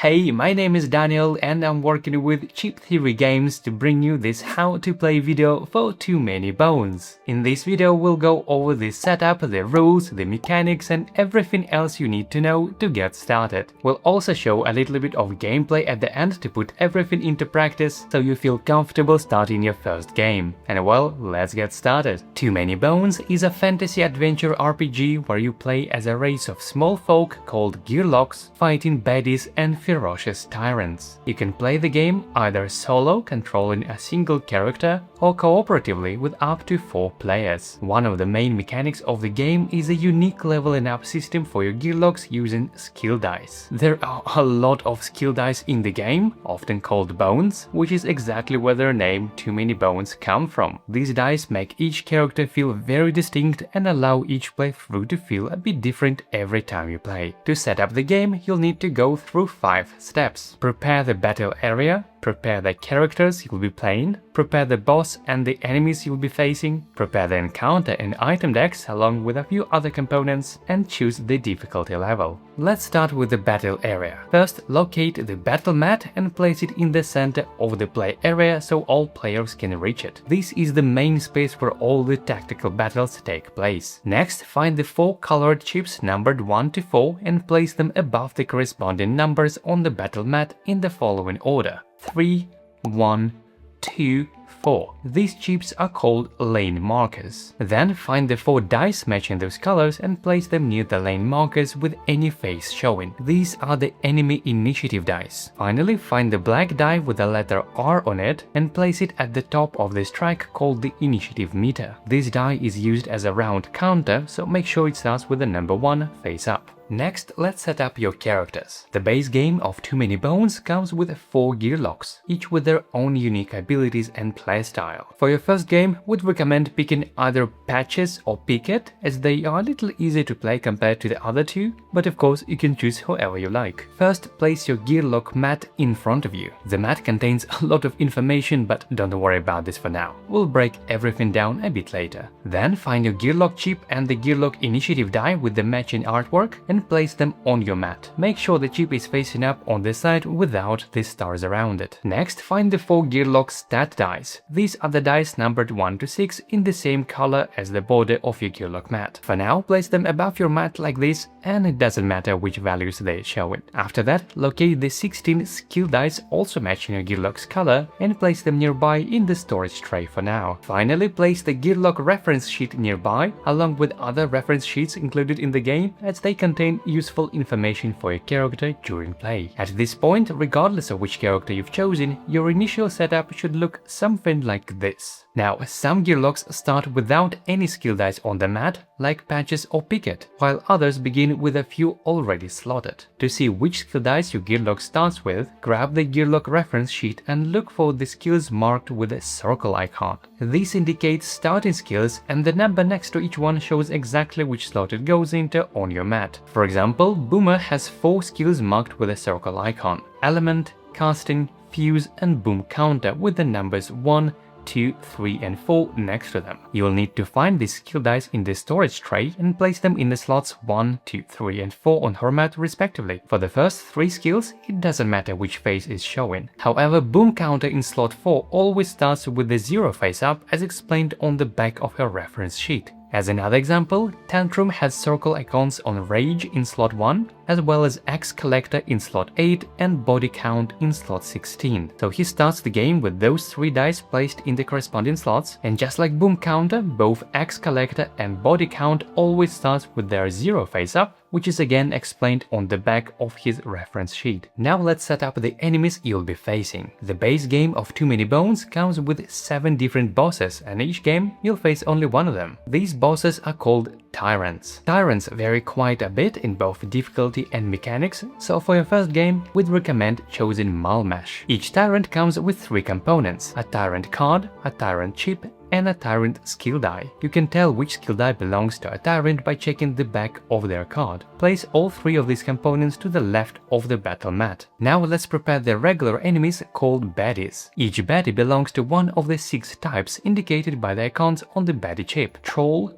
Hey, my name is Daniel and I'm working with Cheap Theory Games to bring you this how to play video for Too Many Bones. In this video we'll go over the setup, the rules, the mechanics and everything else you need to know to get started. We'll also show a little bit of gameplay at the end to put everything into practice so you feel comfortable starting your first game. And well, let's get started. Too Many Bones is a fantasy adventure RPG where you play as a race of small folk called Gearlocs fighting baddies and ferocious tyrants. You can play the game either solo, controlling a single character, or cooperatively with up to 4 players. One of the main mechanics of the game is a unique leveling up system for your Gearlocs using skill dice. There are a lot of skill dice in the game, often called bones, which is exactly where their name Too Many Bones come from. These dice make each character feel very distinct and allow each playthrough to feel a bit different every time you play. To set up the game, you'll need to go through 5 steps. Prepare the battle area, prepare the characters you'll be playing, prepare the boss and the enemies you'll be facing, prepare the encounter and item decks along with a few other components, and choose the difficulty level. Let's start with the battle area. First, locate the battle mat and place it in the center of the play area so all players can reach it. This is the main space where all the tactical battles take place. Next, find the 4 colored chips numbered 1 to 4 and place them above the corresponding numbers on the battle mat in the following order: 3, 1, 2, 4. These chips are called lane markers. Then find the 4 dice matching those colors and place them near the lane markers with any face showing. These are the enemy initiative dice. Finally, find the black die with the letter R on it and place it at the top of this track called the initiative meter. This die is used as a round counter, so make sure it starts with the number 1 face up. Next, let's set up your characters. The base game of Too Many Bones comes with 4 Gearlocs, each with their own unique abilities and playstyle. For your first game, we'd recommend picking either Patches or Picket, as they are a little easier to play compared to the other 2, but of course you can choose however you like. First, place your Gearloc Mat in front of you. The mat contains a lot of information, but don't worry about this for now. We'll break everything down a bit later. Then find your Gearloc chip and the Gearloc initiative die with the matching artwork and place them on your mat. Make sure the chip is facing up on the side without the stars around it. Next, find the 4 Gearloc stat dice. These are the dice numbered 1 to 6 in the same color as the border of your Gearloc mat. For now, place them above your mat like this, and it doesn't matter which values they show it. After that, locate the 16 skill dice also matching your Gearloc's color and place them nearby in the storage tray for now. Finally, place the Gearloc reference sheet nearby, along with other reference sheets included in the game, as they contain useful information for your character during play. At this point, regardless of which character you've chosen, your initial setup should look something like this. Now, some Gearlocs start without any skill dice on the mat, like Patches or Picket, while others begin with a few already slotted. To see which skill dice your Gearloc starts with, grab the Gearloc reference sheet and look for the skills marked with a circle icon. This indicates starting skills, and the number next to each one shows exactly which slot it goes into on your mat. For example, Boomer has 4 skills marked with a circle icon: Element, Casting, Fuse and Boom Counter with the numbers 1, 2, 3 and 4 next to them. You'll need to find these skill dice in the storage tray and place them in the slots 1, 2, 3 and 4 on her mat respectively. For the first 3 skills, it doesn't matter which face is showing. However, Boom Counter in slot 4 always starts with the 0 face up, as explained on the back of her reference sheet. As another example, Tantrum has circle icons on Rage in slot 1, as well as Axe Collector in slot 8 and Body Count in slot 16. So he starts the game with those 3 dice placed in the corresponding slots, and just like Boom Counter, both Axe Collector and Body Count always starts with their 0 face up, which is again explained on the back of his reference sheet. Now let's set up the enemies you'll be facing. The base game of Too Many Bones comes with 7 different bosses, and each game you'll face only one of them. These bosses are called Tyrants. Tyrants vary quite a bit in both difficulty and mechanics, so for your first game, we'd recommend choosing Malmash. Each Tyrant comes with 3 components: a Tyrant card, a Tyrant chip, and a Tyrant skill die. You can tell which skill die belongs to a Tyrant by checking the back of their card. Place all 3 of these components to the left of the battle mat. Now let's prepare the regular enemies called Baddies. Each Baddie belongs to one of the 6 types indicated by the icons on the Baddie chip: Troll,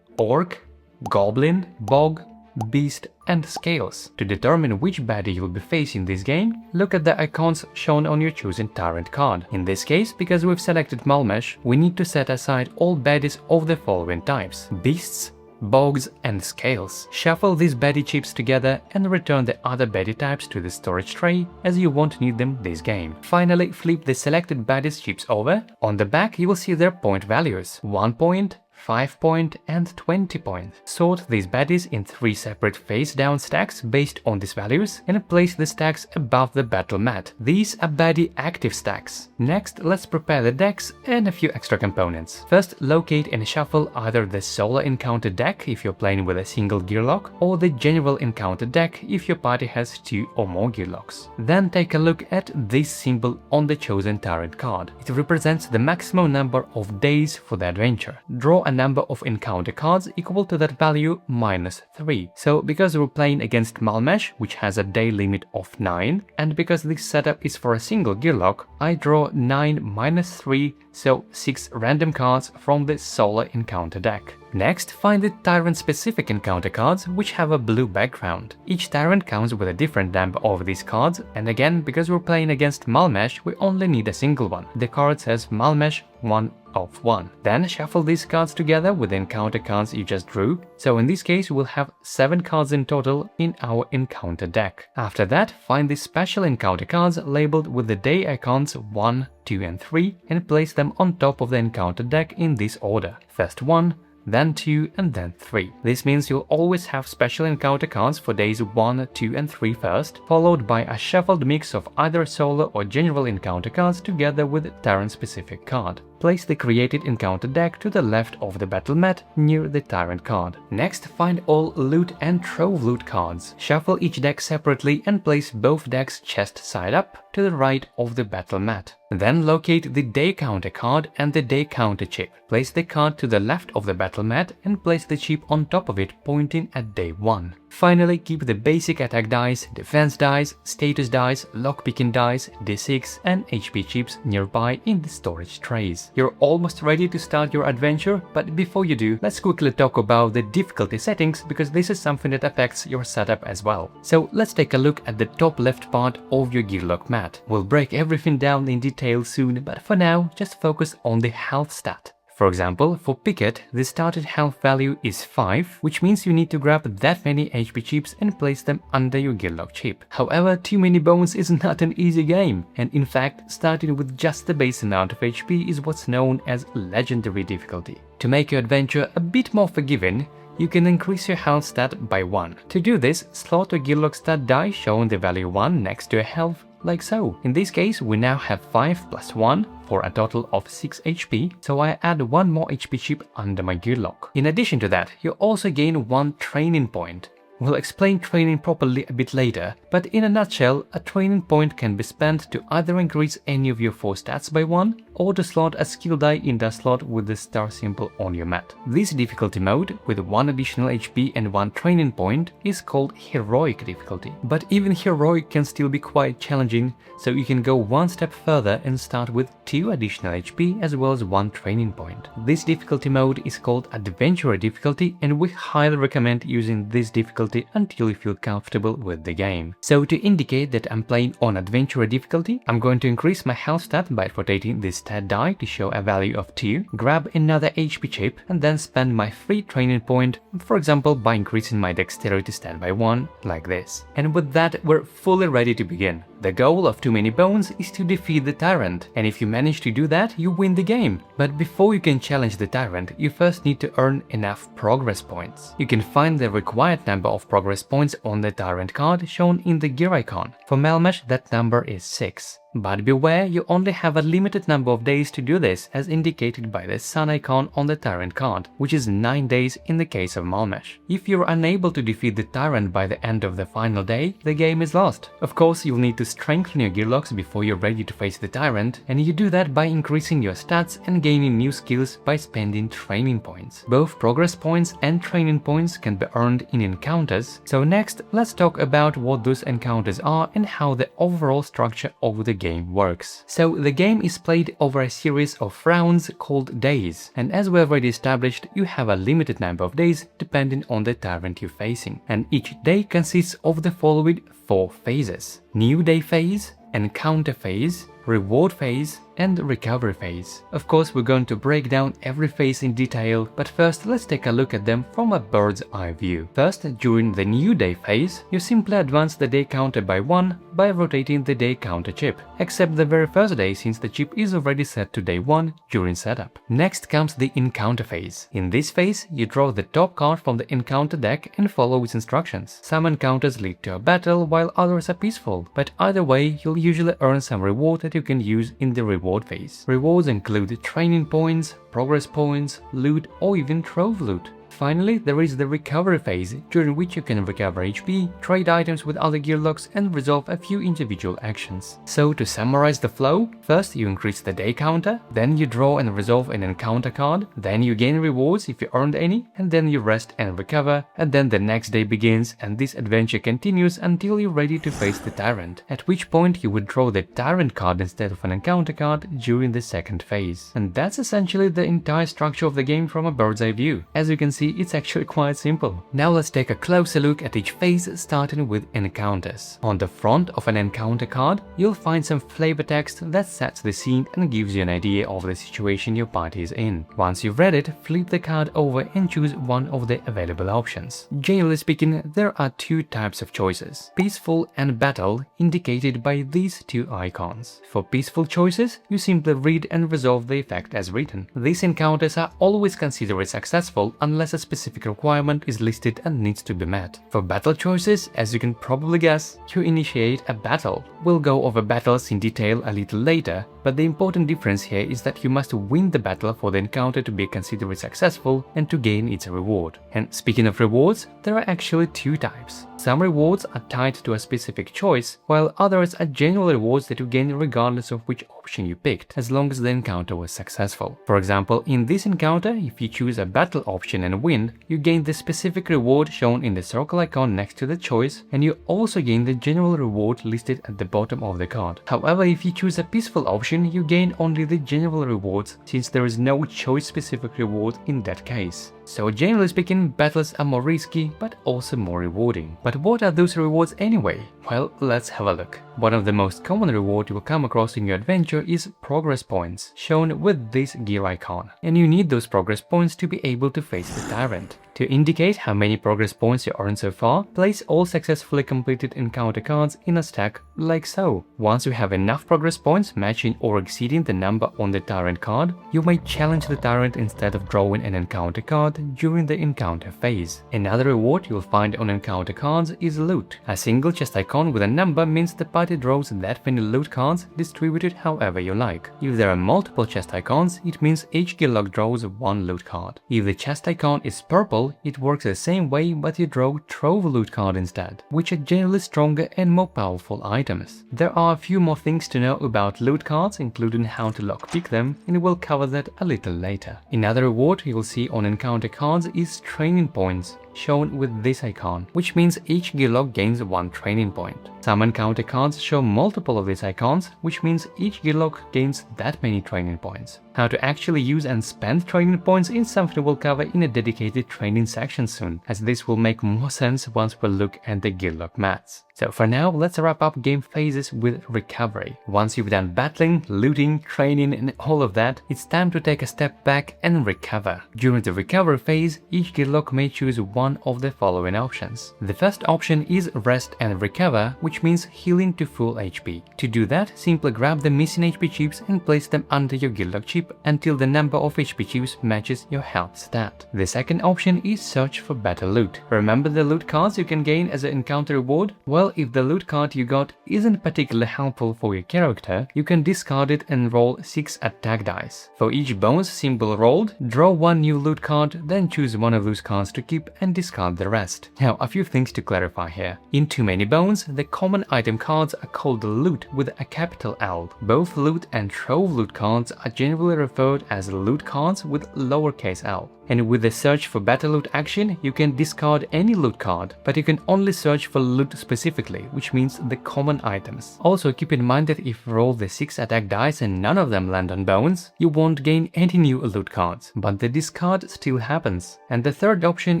Orc, Goblin, Bog, Beast, and Scales. To determine which baddie you'll be facing this game, look at the icons shown on your chosen tyrant card. In this case, because we've selected Malmesh, we need to set aside all baddies of the following types: Beasts, Bogs, and Scales. Shuffle these baddie chips together and return the other baddie types to the storage tray, as you won't need them this game. Finally, flip the selected baddies chips over. On the back, you will see their point values: 1 point, 5 point, and 20 point. Sort these baddies in 3 separate face-down stacks based on these values and place the stacks above the battle mat. These are baddie active stacks. Next, let's prepare the decks and a few extra components. First, locate and shuffle either the solo encounter deck if you're playing with a single Gearloc, or the general encounter deck if your party has 2 or more Gearlocs. Then take a look at this symbol on the chosen tyrant card. It represents the maximum number of days for the adventure. Draw a number of encounter cards equal to that value -3. So because we're playing against Malmesh, which has a day limit of 9, and because this setup is for a single Gearloc, I draw 9 -3, so 6 random cards from the solo encounter deck. Next, find the Tyrant-specific encounter cards, which have a blue background. Each Tyrant comes with a different number of these cards, and again, because we're playing against Malmesh, we only need a single one. The card says Malmesh 1 of 1. Then shuffle these cards together with the encounter cards you just drew, so in this case we'll have 7 cards in total in our encounter deck. After that, find the special encounter cards labeled with the day icons 1, 2, and 3 and place them on top of the encounter deck in this order. First 1, then 2, and then 3. This means you'll always have special encounter cards for days 1, 2, and 3 first, followed by a shuffled mix of either solo or general encounter cards together with Tyrant-specific card. Place the created encounter deck to the left of the battle mat near the Tyrant card. Next, find all loot and trove loot cards. Shuffle each deck separately and place both decks chest side up to the right of the battle mat. Then locate the day counter card and the day counter chip. Place the card to the left of the battle mat and place the chip on top of it, pointing at day 1. Finally, keep the basic attack dice, defense dice, status dice, lockpicking dice, D6 and HP chips nearby in the storage trays. You're almost ready to start your adventure, but before you do, let's quickly talk about the difficulty settings, because this is something that affects your setup as well. So let's take a look at the top left part of your Gearloc mat. We'll break everything down in detail soon, but for now, just focus on the health stat. For example, for Picket, the started health value is 5, which means you need to grab that many HP chips and place them under your Gearloc chip. However, too many bones is not an easy game, and in fact, starting with just the base amount of HP is what's known as legendary difficulty. To make your adventure a bit more forgiving, you can increase your health stat by 1. To do this, slot a Gearloc stat die showing the value 1 next to a health, like so. In this case, we now have 5 plus 1 for a total of 6 HP, so I add 1 more HP chip under my Gearloc. In addition to that, you also gain 1 training point. We'll explain training properly a bit later, but in a nutshell, a training point can be spent to either increase any of your 4 stats by 1, or to slot a skill die in the slot with the star symbol on your mat. This difficulty mode, with 1 additional HP and 1 training point, is called Heroic difficulty. But even Heroic can still be quite challenging, so you can go one step further and start with 2 additional HP as well as 1 training point. This difficulty mode is called Adventurer difficulty, and we highly recommend using this difficulty until you feel comfortable with the game. So to indicate that I'm playing on Adventurer difficulty, I'm going to increase my health stat by rotating this stat die to show a value of 2, grab another HP chip, and then spend my free training point, for example by increasing my dexterity stat by 1, like this. And with that, we're fully ready to begin. The goal of Too Many Bones is to defeat the Tyrant, and if you manage to do that, you win the game. But before you can challenge the Tyrant, you first need to earn enough progress points. You can find the required number of progress points on the Tyrant card shown in the gear icon. For Malmesh, that number is 6. But beware, you only have a limited number of days to do this, as indicated by the sun icon on the Tyrant card, which is 9 days in the case of Malmesh. If you're unable to defeat the Tyrant by the end of the final day, the game is lost. Of course, you'll need to strengthen your Gearlocs before you're ready to face the Tyrant, and you do that by increasing your stats and gaining new skills by spending training points. Both progress points and training points can be earned in encounters, so next let's talk about what those encounters are and how the overall structure of the game works. So the game is played over a series of rounds called days, and as we have already established, you have a limited number of days depending on the tyrant you're facing, and each day consists of the following 4 phases: New Day phase, Encounter phase, Reward phase, and Recovery phase. Of course, we're going to break down every phase in detail, but first let's take a look at them from a bird's eye view. First, during the New Day phase, you simply advance the day counter by 1 by rotating the day counter chip, except the very first day since the chip is already set to day 1 during setup. Next comes the Encounter phase. In this phase, you draw the top card from the encounter deck and follow its instructions. Some encounters lead to a battle while others are peaceful, but either way, you'll usually earn some reward that you can use in the reward phase. Rewards include training points, progress points, loot, or even trove loot. Finally, there is the recovery phase, during which you can recover HP, trade items with other Gearlocs, and resolve a few individual actions. So to summarize the flow, first you increase the day counter, then you draw and resolve an encounter card, then you gain rewards if you earned any, and then you rest and recover, and then the next day begins, and this adventure continues until you're ready to face the tyrant, at which point you would draw the tyrant card instead of an encounter card during the second phase. And that's essentially the entire structure of the game from a bird's eye view. As you can see, it's actually quite simple. Now let's take a closer look at each phase, starting with encounters. On the front of an encounter card, you'll find some flavor text that sets the scene and gives you an idea of the situation your party is in. Once you've read it, flip the card over and choose one of the available options. Generally speaking, there are 2 types of choices: Peaceful and Battle, indicated by these 2 icons. For peaceful choices, you simply read and resolve the effect as written. These encounters are always considered successful unless a specific requirement is listed and needs to be met. For battle choices, as you can probably guess, you initiate a battle. We'll go over battles in detail a little later, but the important difference here is that you must win the battle for the encounter to be considered successful and to gain its reward. And speaking of rewards, there are actually 2 types. Some rewards are tied to a specific choice, while others are general rewards that you gain regardless of which option you picked, as long as the encounter was successful. For example, in this encounter, if you choose a battle option and win, you gain the specific reward shown in the circle icon next to the choice, and you also gain the general reward listed at the bottom of the card. However, if you choose a peaceful option, you gain only the general rewards, since there is no choice-specific reward in that case. So generally speaking, battles are more risky, but also more rewarding. But what are those rewards anyway? Well, let's have a look. One of the most common rewards you will come across in your adventure is progress points, shown with this gear icon. And you need those progress points to be able to face the tyrant. To indicate how many progress points you earned so far, place all successfully completed encounter cards in a stack like so. Once you have enough progress points matching or exceeding the number on the tyrant card, you may challenge the tyrant instead of drawing an encounter card during the encounter phase. Another reward you'll find on encounter cards is loot. A single chest icon with a number means the party draws that many loot cards distributed however you like. If there are multiple chest icons, it means each Gearloc draws 1 loot card. If the chest icon is purple, it works the same way, but you draw trove loot card instead, which are generally stronger and more powerful items. There are a few more things to know about loot cards, including how to lockpick them, and we'll cover that a little later. Another reward you'll see on encounter cards is training points, shown with this icon, which means each Gearloc gains 1 training point. Some encounter cards show multiple of these icons, which means each Gearloc gains that many training points. How to actually use and spend training points is something we'll cover in a dedicated training section soon, as this will make more sense once we look at the Gearloc mats. So for now, let's wrap up game phases with recovery. Once you've done battling, looting, training and all of that, it's time to take a step back and recover. During the recovery phase, each Gearloc may choose one of the following options. The first option is rest and recover, which means healing to full HP. To do that, simply grab the missing HP chips and place them under your Gearloc chip until the number of HP chips matches your health stat. The second option is search for better loot. Remember the loot cards you can gain as an encounter reward? Well, if the loot card you got isn't particularly helpful for your character, you can discard it and roll 6 attack dice. For each bonus symbol rolled, draw 1 new loot card, then choose one of those cards to keep and discard the rest. Now, a few things to clarify here. In Too Many Bones, the common item cards are called loot with a capital L. Both loot and trove loot cards are generally referred as loot cards with lowercase l. And with the search for better loot action, you can discard any loot card, but you can only search for loot specifically, which means the common items. Also, keep in mind that if you roll the 6 attack dice and none of them land on bones, you won't gain any new loot cards, but the discard still happens. And the third option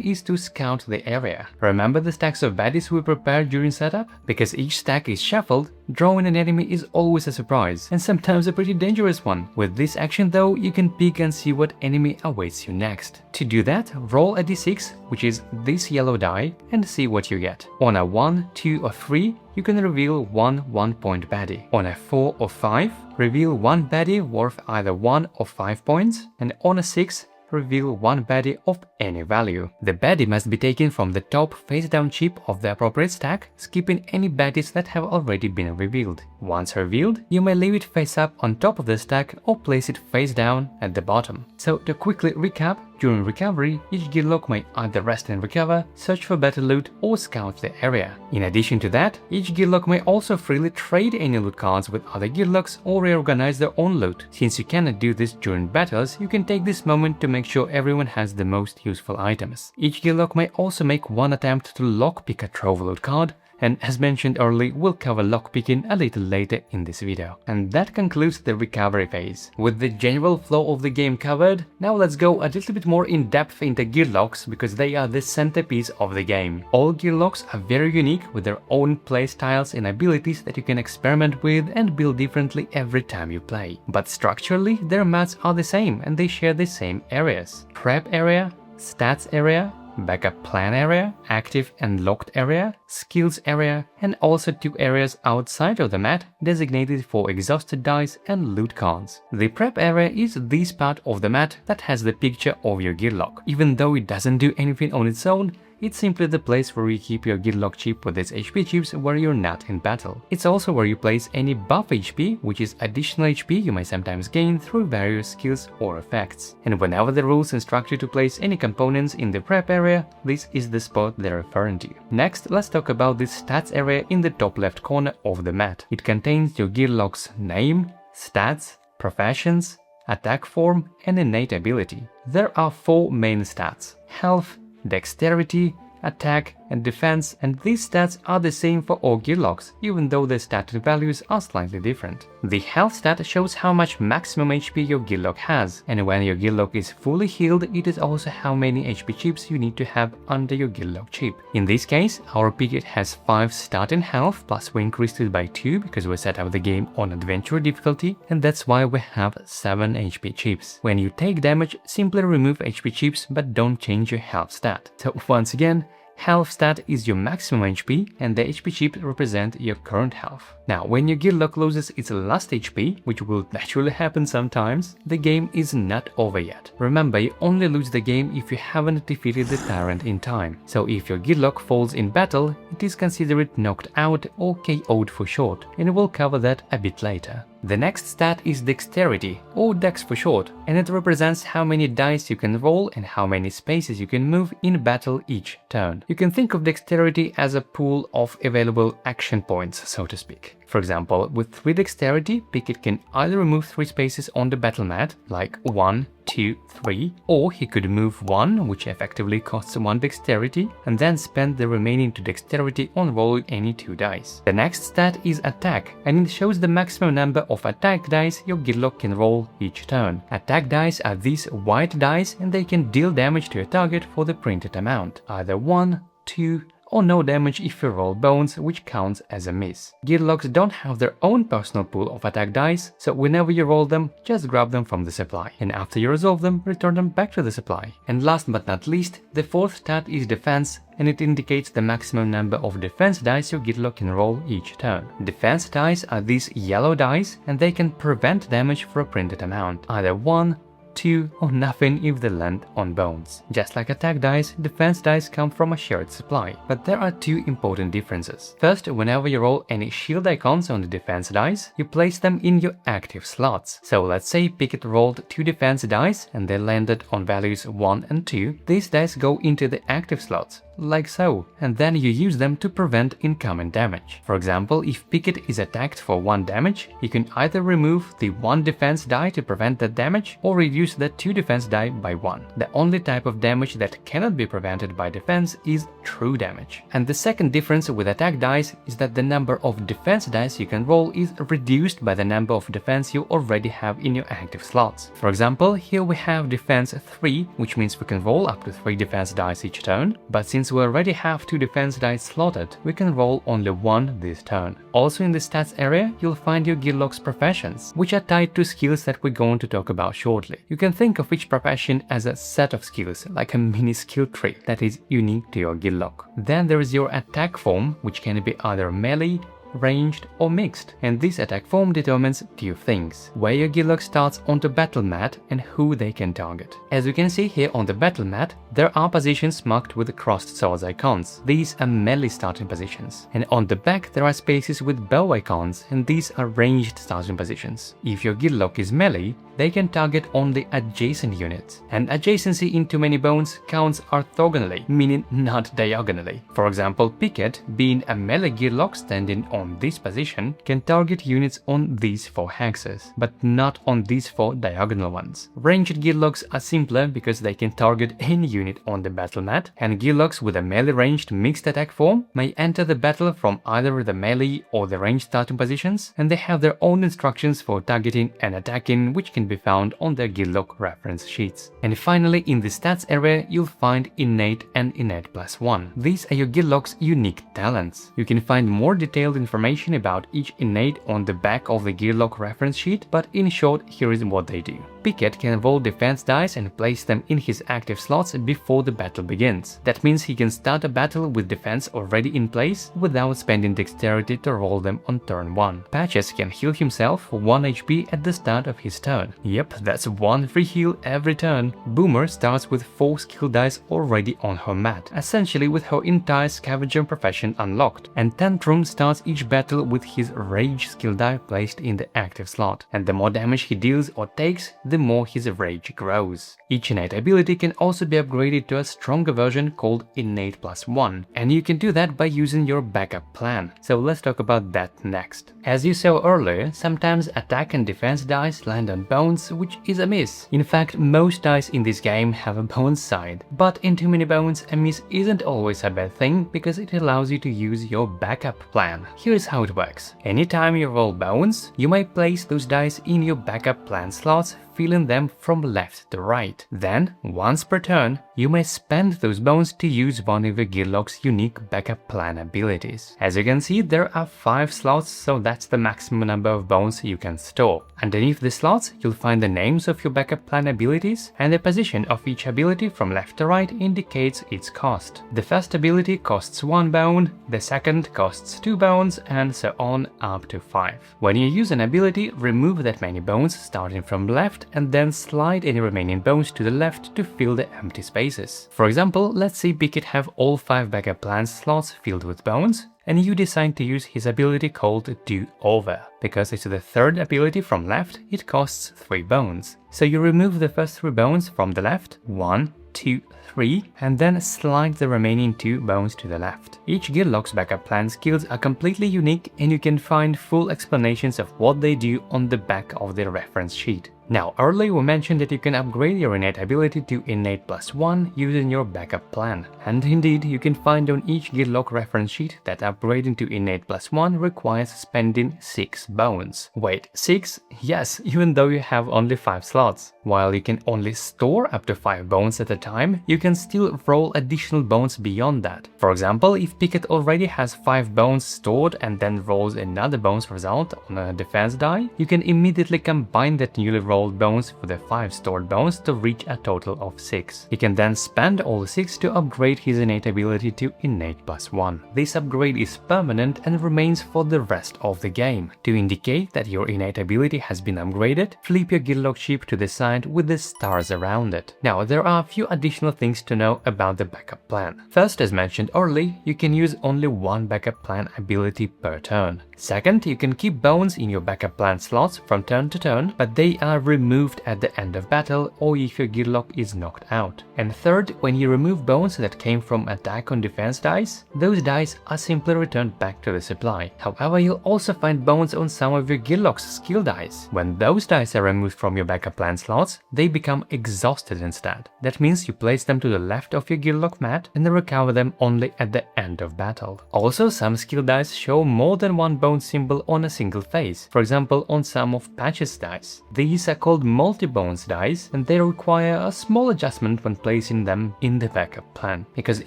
is to scout the area. Remember the stacks of baddies we prepared during setup? Because each stack is shuffled, drawing an enemy is always a surprise, and sometimes a pretty dangerous one. With this action though, you can peek and see what enemy awaits you next. To do that, roll a d6, which is this yellow die, and see what you get. On a 1, 2 or 3, you can reveal one 1-point baddie. On a 4 or 5, reveal one baddie worth either 1 or 5 points, and on a 6, reveal one baddie of any value. The baddie must be taken from the top face-down chip of the appropriate stack, skipping any baddies that have already been revealed. Once revealed, you may leave it face up on top of the stack or place it face down at the bottom. So to quickly recap, during recovery, each Gearloc may either rest and recover, search for better loot, or scout the area. In addition to that, each Gearloc may also freely trade any loot cards with other Gearlocs or reorganize their own loot. Since you cannot do this during battles, you can take this moment to make sure everyone has the most useful items. Each Gearloc may also make one attempt to lockpick a trove loot card, and as mentioned earlier, we'll cover lockpicking a little later in this video. And that concludes the recovery phase. With the general flow of the game covered, now let's go a little bit more in depth into Gearlocs, because they are the centerpiece of the game. All Gearlocs are very unique with their own playstyles and abilities that you can experiment with and build differently every time you play. But structurally, their mats are the same and they share the same areas. Prep area, stats area, backup plan area, active and locked area, skills area, and also 2 areas outside of the mat designated for exhausted dice and loot cards. The prep area is this part of the mat that has the picture of your Gearloc. Even though it doesn't do anything on its own, it's simply the place where you keep your Gearloc chip with its HP chips where you're not in battle. It's also where you place any buff HP, which is additional HP you may sometimes gain through various skills or effects. And whenever the rules instruct you to place any components in the prep area, this is the spot they're referring to. Next, let's talk about this stats area in the top left corner of the mat. It contains your Gearloc's name, stats, professions, attack form, and innate ability. There are 4 main stats: health, dexterity, attack, and defense, and these stats are the same for all Gearlocs, even though the stat values are slightly different. The health stat shows how much maximum HP your Gearloc has, and when your Gearloc is fully healed, it is also how many HP chips you need to have under your Gearloc chip. In this case, our Picket has 5 starting health, plus we increased it by 2 because we set up the game on adventure difficulty, and that's why we have 7 HP chips. When you take damage, simply remove HP chips but don't change your health stat. So once again, health stat is your maximum HP and the HP chip represent your current health. Now, when your Gearloc loses its last HP, which will naturally happen sometimes, the game is not over yet. Remember, you only lose the game if you haven't defeated the tyrant in time. So if your Gearloc falls in battle, it is considered knocked out or KO'd for short, and we'll cover that a bit later. The next stat is dexterity, or dex for short, and it represents how many dice you can roll and how many spaces you can move in battle each turn. You can think of dexterity as a pool of available action points, so to speak. For example, with 3 dexterity, Picket can either remove 3 spaces on the battle mat, like 1, 2, 3, or he could move 1, which effectively costs 1 dexterity, and then spend the remaining 2 dexterity on rolling any 2 dice. The next stat is attack, and it shows the maximum number of attack dice your Gearloc can roll each turn. Attack dice are these white dice, and they can deal damage to a target for the printed amount, either 1, 2, or no damage if you roll bones, which counts as a miss. Gearlocs don't have their own personal pool of attack dice, so whenever you roll them, just grab them from the supply, and after you resolve them, return them back to the supply. And last but not least, the 4th stat is defense, and it indicates the maximum number of defense dice your Gearloc can roll each turn. Defense dice are these yellow dice, and they can prevent damage for a printed amount, either 1, 2 or nothing if they land on bones. Just like attack dice, defense dice come from a shared supply. But there are two important differences. First, whenever you roll any shield icons on the defense dice, you place them in your active slots. So let's say Pickett rolled 2 defense dice and they landed on values 1 and 2. These dice go into the active slots, like so, and then you use them to prevent incoming damage. For example, if Pickett is attacked for 1 damage, you can either remove the 1 defense die to prevent that damage or reduce that 2 defense die by 1. The only type of damage that cannot be prevented by defense is true damage. And the second difference with attack dice is that the number of defense dice you can roll is reduced by the number of defense you already have in your active slots. For example, here we have defense 3, which means we can roll up to 3 defense dice each turn, but since we already have 2 defense dice slotted, we can roll only 1 this turn. Also in the stats area, you'll find your Gearloc's professions, which are tied to skills that we're going to talk about shortly. You can think of each profession as a set of skills, like a mini skill tree that is unique to your Gearloc. Then there is your attack form, which can be either melee, ranged or mixed, and this attack form determines 2 things: where your Gearloc starts on the battle mat and who they can target. As you can see here on the battle mat, there are positions marked with crossed swords icons. These are melee starting positions. And on the back there are spaces with bow icons, and these are ranged starting positions. If your Gearloc is melee, they can target only adjacent units. And adjacency in Too Many Bones counts orthogonally, meaning not diagonally. For example, Pickett, being a melee Gearloc standing on this position, can target units on these 4 hexes, but not on these 4 diagonal ones. Ranged Gearlocs are simpler because they can target any unit on the battle mat, and Gearlocs with a melee ranged mixed attack form may enter the battle from either the melee or the ranged starting positions, and they have their own instructions for targeting and attacking, which can be found on their Gearloc reference sheets. And finally, in the stats area, you'll find innate and innate +1. These are your Gearloc's unique talents. You can find more detailed information about each innate on the back of the Gearloc reference sheet, but in short, here is what they do. Pickett can roll defense dice and place them in his active slots before the battle begins. That means he can start a battle with defense already in place without spending dexterity to roll them on turn 1. Patches can heal himself for 1 HP at the start of his turn. Yep, that's 1 free heal every turn. Boomer starts with 4 skill dice already on her mat, essentially with her entire scavenger profession unlocked. And Tantrum starts each battle with his rage skill die placed in the active slot. And the more damage he deals or takes, the more his rage grows. Each innate ability can also be upgraded to a stronger version called Innate +1, and you can do that by using your backup plan. So let's talk about that next. As you saw earlier, sometimes attack and defense dice land on bones, which is a miss. In fact, most dice in this game have a bones side, but in Too Many Bones, a miss isn't always a bad thing because it allows you to use your backup plan. Here's how it works. Anytime you roll bones, you may place those dice in your backup plan slots, filling them from left to right. Then, once per turn, you may spend those bones to use one of your Gearloc's unique backup plan abilities. As you can see, there are 5 slots, so that's the maximum number of bones you can store. Underneath the slots, you'll find the names of your backup plan abilities, and the position of each ability from left to right indicates its cost. The first ability costs 1 bone, the second costs 2 bones, and so on up to 5. When you use an ability, remove that many bones starting from left and then slide any remaining bones to the left to fill the empty spaces. For example, let's say Pickett have all 5 backup plan slots filled with bones, and you decide to use his ability called Do Over. Because it's the third ability from left, it costs 3 bones. So you remove the first 3 bones from the left, 1, 2, 3, and then slide the remaining 2 bones to the left. Each Gearloc's backup plan skills are completely unique, and you can find full explanations of what they do on the back of the reference sheet. Now, earlier we mentioned that you can upgrade your innate ability to Innate +1 using your backup plan. And indeed, you can find on each Gearloc reference sheet that upgrading to Innate +1 requires spending 6 bones. Wait, 6? Yes, even though you have only 5 slots. While you can only store up to 5 bones at a time, you can still roll additional bones beyond that. For example, if Pickett already has 5 bones stored and then rolls another bones result on a defense die, you can immediately combine that newly rolled gold bones for the 5 stored bones to reach a total of 6. He can then spend all 6 to upgrade his innate ability to innate +1. This upgrade is permanent and remains for the rest of the game. To indicate that your innate ability has been upgraded, flip your Gearloc ship to the side with the stars around it. Now, there are a few additional things to know about the backup plan. First, as mentioned earlier, you can use only one backup plan ability per turn. Second, you can keep bones in your backup plan slots from turn to turn, but they are removed at the end of battle or if your Gearloc is knocked out. And third, when you remove bones that came from attack on defense dice, those dice are simply returned back to the supply. However, you'll also find bones on some of your Gearloc's skill dice. When those dice are removed from your backup plan slots, they become exhausted instead. That means you place them to the left of your Gearloc mat and recover them only at the end of battle. Also, some skill dice show more than one bone symbol on a single face, for example on some of Patch's dice. These are called multi-bones dice and they require a small adjustment when placing them in the backup plan. Because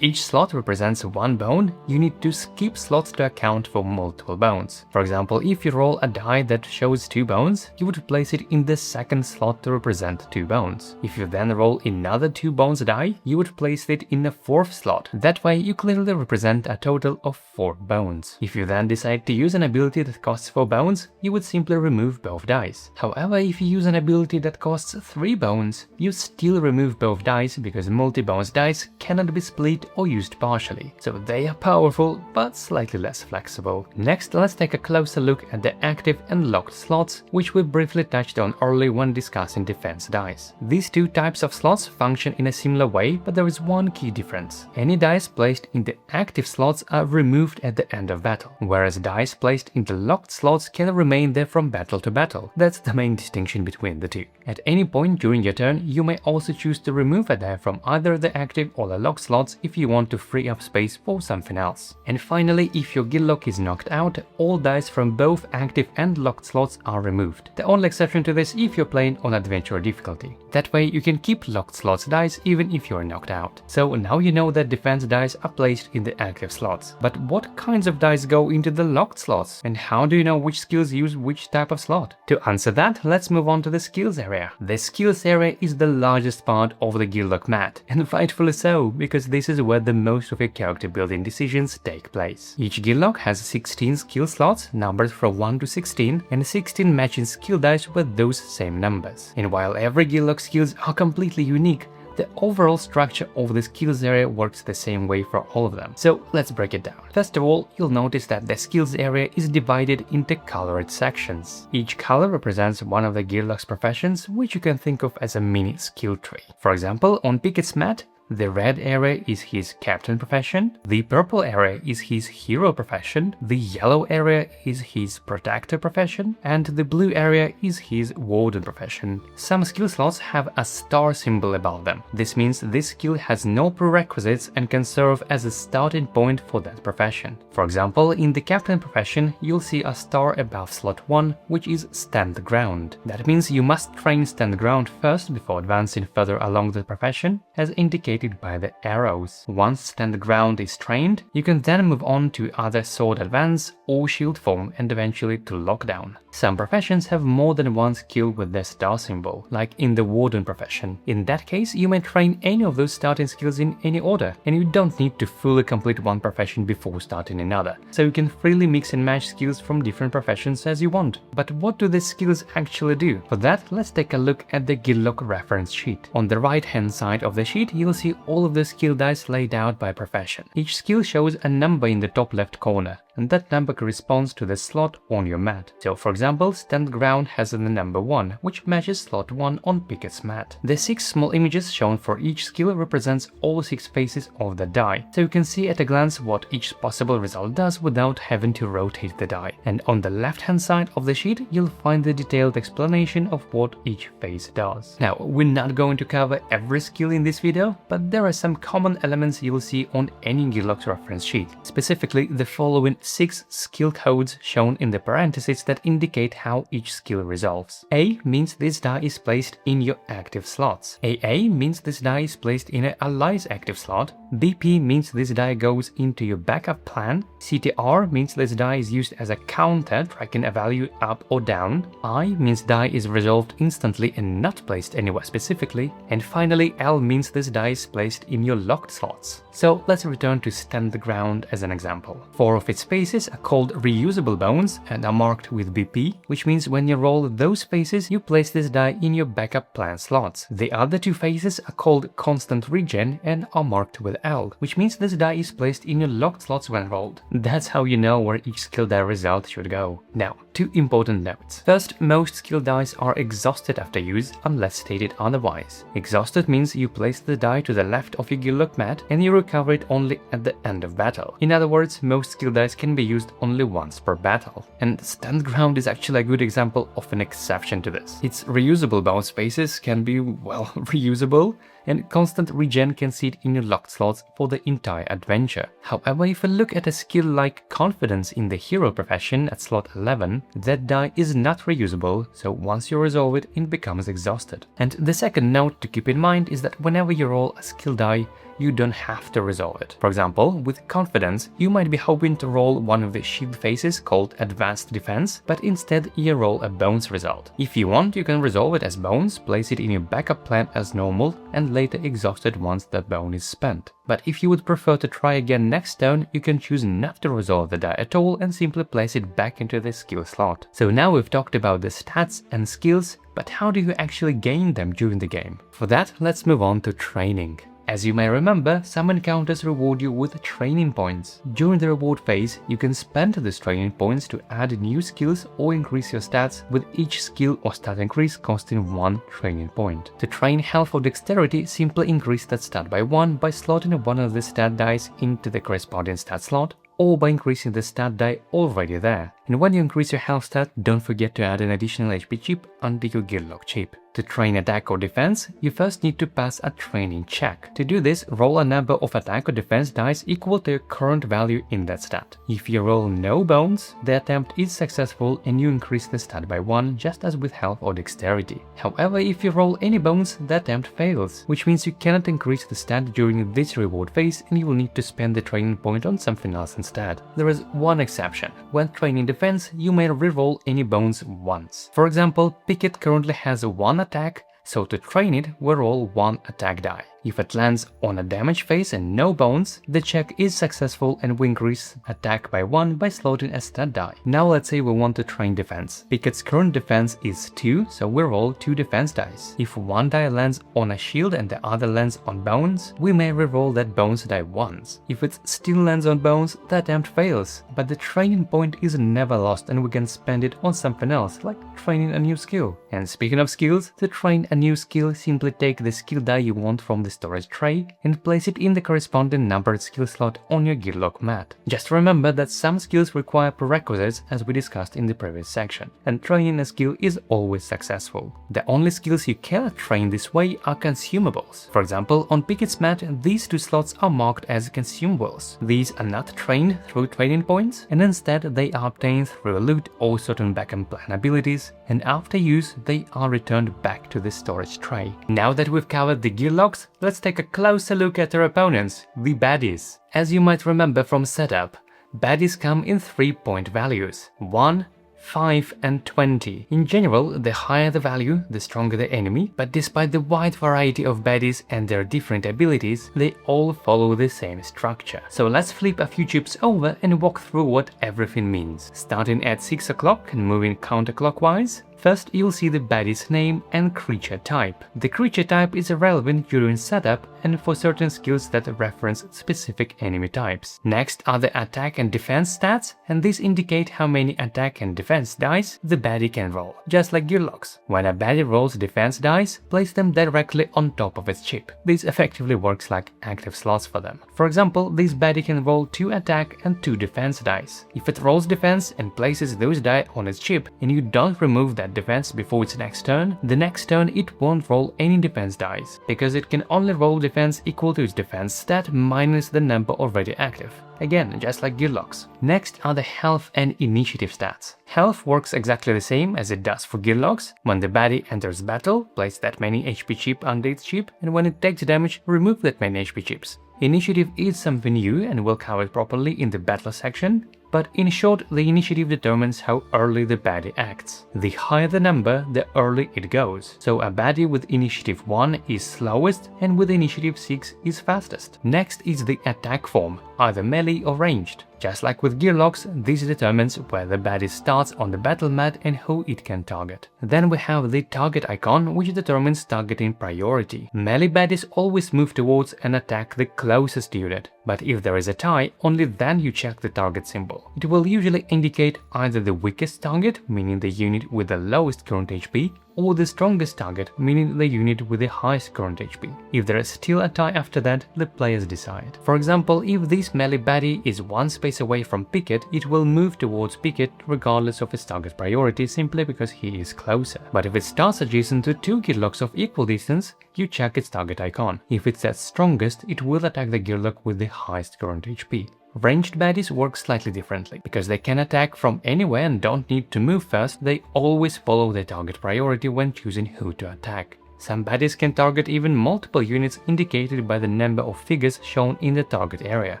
each slot represents one bone, you need to skip slots to account for multiple bones. For example, if you roll a die that shows 2 bones, you would place it in the second slot to represent 2 bones. If you then roll another 2 bones die, you would place it in the 4th slot. That way you clearly represent a total of 4 bones. If you then decide to use an ability that costs 4 bones, you would simply remove both dice. However, if you use an ability that costs 3 bones, you still remove both dice because multi-bones dice cannot be split or used partially, so they are powerful but slightly less flexible. Next, let's take a closer look at the active and locked slots, which we briefly touched on earlier when discussing defense dice. These two types of slots function in a similar way, but there is one key difference. Any dice placed in the active slots are removed at the end of battle, whereas dice placed in the locked slots can remain there from battle to battle. That's the main distinction between the two. At any point during your turn, you may also choose to remove a die from either the active or the locked slots if you want to free up space for something else. And finally, if your Gearloc is knocked out, all dice from both active and locked slots are removed. The only exception to this if you're playing on adventure difficulty. That way you can keep locked slots dice even if you're knocked out. So now you know that defense dice are placed in the active slots. But what kinds of dice go into the locked slots? And how do you know which skills use which type of slot? To answer that, let's move on to the skills area. The skills area is the largest part of the Gearloc Mat, and rightfully so, because this is where the most of your character building decisions take place. Each Gearloc has 16 skill slots numbered from 1 to 16 and 16 matching skill dice with those same numbers. And while every Gearloc skills are completely unique, the overall structure of the skills area works the same way for all of them. So let's break it down. First of all, you'll notice that the skills area is divided into colored sections. Each color represents one of the Gearloc's professions, which you can think of as a mini skill tree. For example, on Pickett's mat, the red area is his captain profession, the purple area is his hero profession, the yellow area is his protector profession, and the blue area is his warden profession. Some skill slots have a star symbol above them. This means this skill has no prerequisites and can serve as a starting point for that profession. For example, in the captain profession, you'll see a star above slot 1, which is stand ground. That means you must train stand ground first before advancing further along the profession, as indicated by the arrows. Once stand ground is trained, you can then move on to either sword advance or shield form and eventually to lockdown. Some professions have more than one skill with their star symbol, like in the warden profession. In that case, you may train any of those starting skills in any order, and you don't need to fully complete one profession before starting another, so you can freely mix and match skills from different professions as you want. But what do these skills actually do? For that, let's take a look at the Gearloc reference sheet. On the right hand side of the sheet, you'll see all of the skill dice laid out by profession. Each skill shows a number in the top left corner, and that number corresponds to the slot on your mat. So for example, stand ground has the number 1, which matches slot 1 on Pickett's mat. The 6 small images shown for each skill represents all 6 faces of the die, so you can see at a glance what each possible result does without having to rotate the die. And on the left hand side of the sheet, you'll find the detailed explanation of what each face does. Now, we're not going to cover every skill in this video, but there are some common elements you'll see on any Gearloc reference sheet, specifically the following 6 skill codes shown in the parentheses that indicate how each skill resolves. A means this die is placed in your active slots. AA means this die is placed in an ally's active slot. BP means this die goes into your backup plan. CTR means this die is used as a counter, tracking a value up or down. I means die is resolved instantly and not placed anywhere specifically. And finally, L means this die is placed in your locked slots. So let's return to Stand the Ground as an example. 4 of its faces are called reusable bones and are marked with BP, which means when you roll those faces, you place this die in your backup plan slots. The other 2 faces are called constant regen and are marked with L, which means this die is placed in your locked slots when rolled. That's how you know where each skill die result should go. Now, 2 important notes. First, most skill dice are exhausted after use unless stated otherwise. Exhausted means you place the die to the left of your Gearloc Mat and you recover it only at the end of battle. In other words, most skill dice can be used only once per battle. And Stand Ground is actually a good example of an exception to this. Its reusable bounce spaces can be, well, reusable, and constant regen can sit in your locked slots for the entire adventure. However, if you look at a skill like Confidence in the hero profession at slot 11, that die is not reusable, so once you resolve it, it becomes exhausted. And the second note to keep in mind is that whenever you roll a skill die, you don't have to resolve it. For example, with Confidence, you might be hoping to roll one of the shield faces called Advanced Defense, but instead you roll a Bones result. If you want, you can resolve it as Bones, place it in your backup plan as normal, and later exhaust it once the bone is spent. But if you would prefer to try again next turn, you can choose not to resolve the die at all and simply place it back into the skill slot. So now we've talked about the stats and skills, but how do you actually gain them during the game? For that, let's move on to training. As you may remember, some encounters reward you with training points. During the reward phase, you can spend these training points to add new skills or increase your stats, with each skill or stat increase costing 1 training point. To train health or dexterity, simply increase that stat by 1 by slotting one of the stat dice into the corresponding stat slot, or by increasing the stat die already there. And when you increase your health stat, don't forget to add an additional HP chip under your Gearloc chip. To train attack or defense, you first need to pass a training check. To do this, roll a number of attack or defense dice equal to your current value in that stat. If you roll no bones, the attempt is successful and you increase the stat by 1, just as with health or dexterity. However, if you roll any bones, the attempt fails, which means you cannot increase the stat during this reward phase and you will need to spend the training point on something else instead. There is one exception. When training defense, you may reroll any bones once. For example, Picket currently has 1 attack, so to train it, we roll 1 attack die. If it lands on a damage phase and no bones, the check is successful and we increase attack by 1 by slotting a stat die. Now let's say we want to train defense. Picket's current defense is 2, so we roll 2 defense dice. If one die lands on a shield and the other lands on bones, we may reroll that bones die once. If it still lands on bones, the attempt fails, but the training point is never lost and we can spend it on something else, like training a new skill. And speaking of skills, to train a new skill, simply take the skill die you want from the storage tray and place it in the corresponding numbered skill slot on your Gearloc Mat. Just remember that some skills require prerequisites, as we discussed in the previous section, and training a skill is always successful. The only skills you cannot train this way are consumables. For example, on Picket's mat, these 2 slots are marked as consumables. These are not trained through training points, and instead they are obtained through loot or certain backup plan abilities, and after use they are returned back to the storage tray. Now that we've covered the Gearlocs, let's take a closer look at our opponents, the Baddies. As you might remember from Setup, Baddies come in 3-point values: 1, 5 and 20. In general, the higher the value, the stronger the enemy, but despite the wide variety of baddies and their different abilities, they all follow the same structure. So let's flip a few chips over and walk through what everything means. Starting at 6 o'clock and moving counterclockwise, first you'll see the baddie's name and creature type. The creature type is irrelevant during setup and for certain skills that reference specific enemy types. Next are the attack and defense stats, and these indicate how many attack and defense dice the baddie can roll, just like Gearlocs. When a baddie rolls defense dice, place them directly on top of its chip. This effectively works like active slots for them. For example, this baddie can roll 2 attack and 2 defense dice. If it rolls defense and places those die on its chip and you don't remove that defense before its next turn, the next turn it won't roll any defense dice, because it can only roll defense equal to its defense stat minus the number already active. Again, just like Gearlocs. Next are the health and initiative stats. Health works exactly the same as it does for Gearlocs. When the baddie enters battle, place that many HP chip under its chip, and when it takes damage, remove that many HP chips. Initiative is something new and we'll cover it properly in the battle section, but in short, the initiative determines how early the baddie acts. The higher the number, the early it goes. So a baddie with initiative 1 is slowest and with initiative 6 is fastest. Next is the attack form, either melee or ranged. Just like with Gearlocs, this determines where the baddie starts on the battle mat and who it can target. Then we have the target icon, which determines targeting priority. Melee baddies always move towards and attack the closest unit, but if there is a tie, only then you check the target symbol. It will usually indicate either the weakest target, meaning the unit with the lowest current HP, or the strongest target, meaning the unit with the highest current HP. If there is still a tie after that, the players decide. For example, if this melee baddie is one space away from Picket, it will move towards Picket regardless of its target priority simply because he is closer. But if it starts adjacent to 2 Gearlocs of equal distance, you check its target icon. If it's at strongest, it will attack the Gearloc with the highest current HP. Ranged baddies work slightly differently. Because they can attack from anywhere and don't need to move first, they always follow their target priority when choosing who to attack. Some baddies can target even multiple units indicated by the number of figures shown in the target area.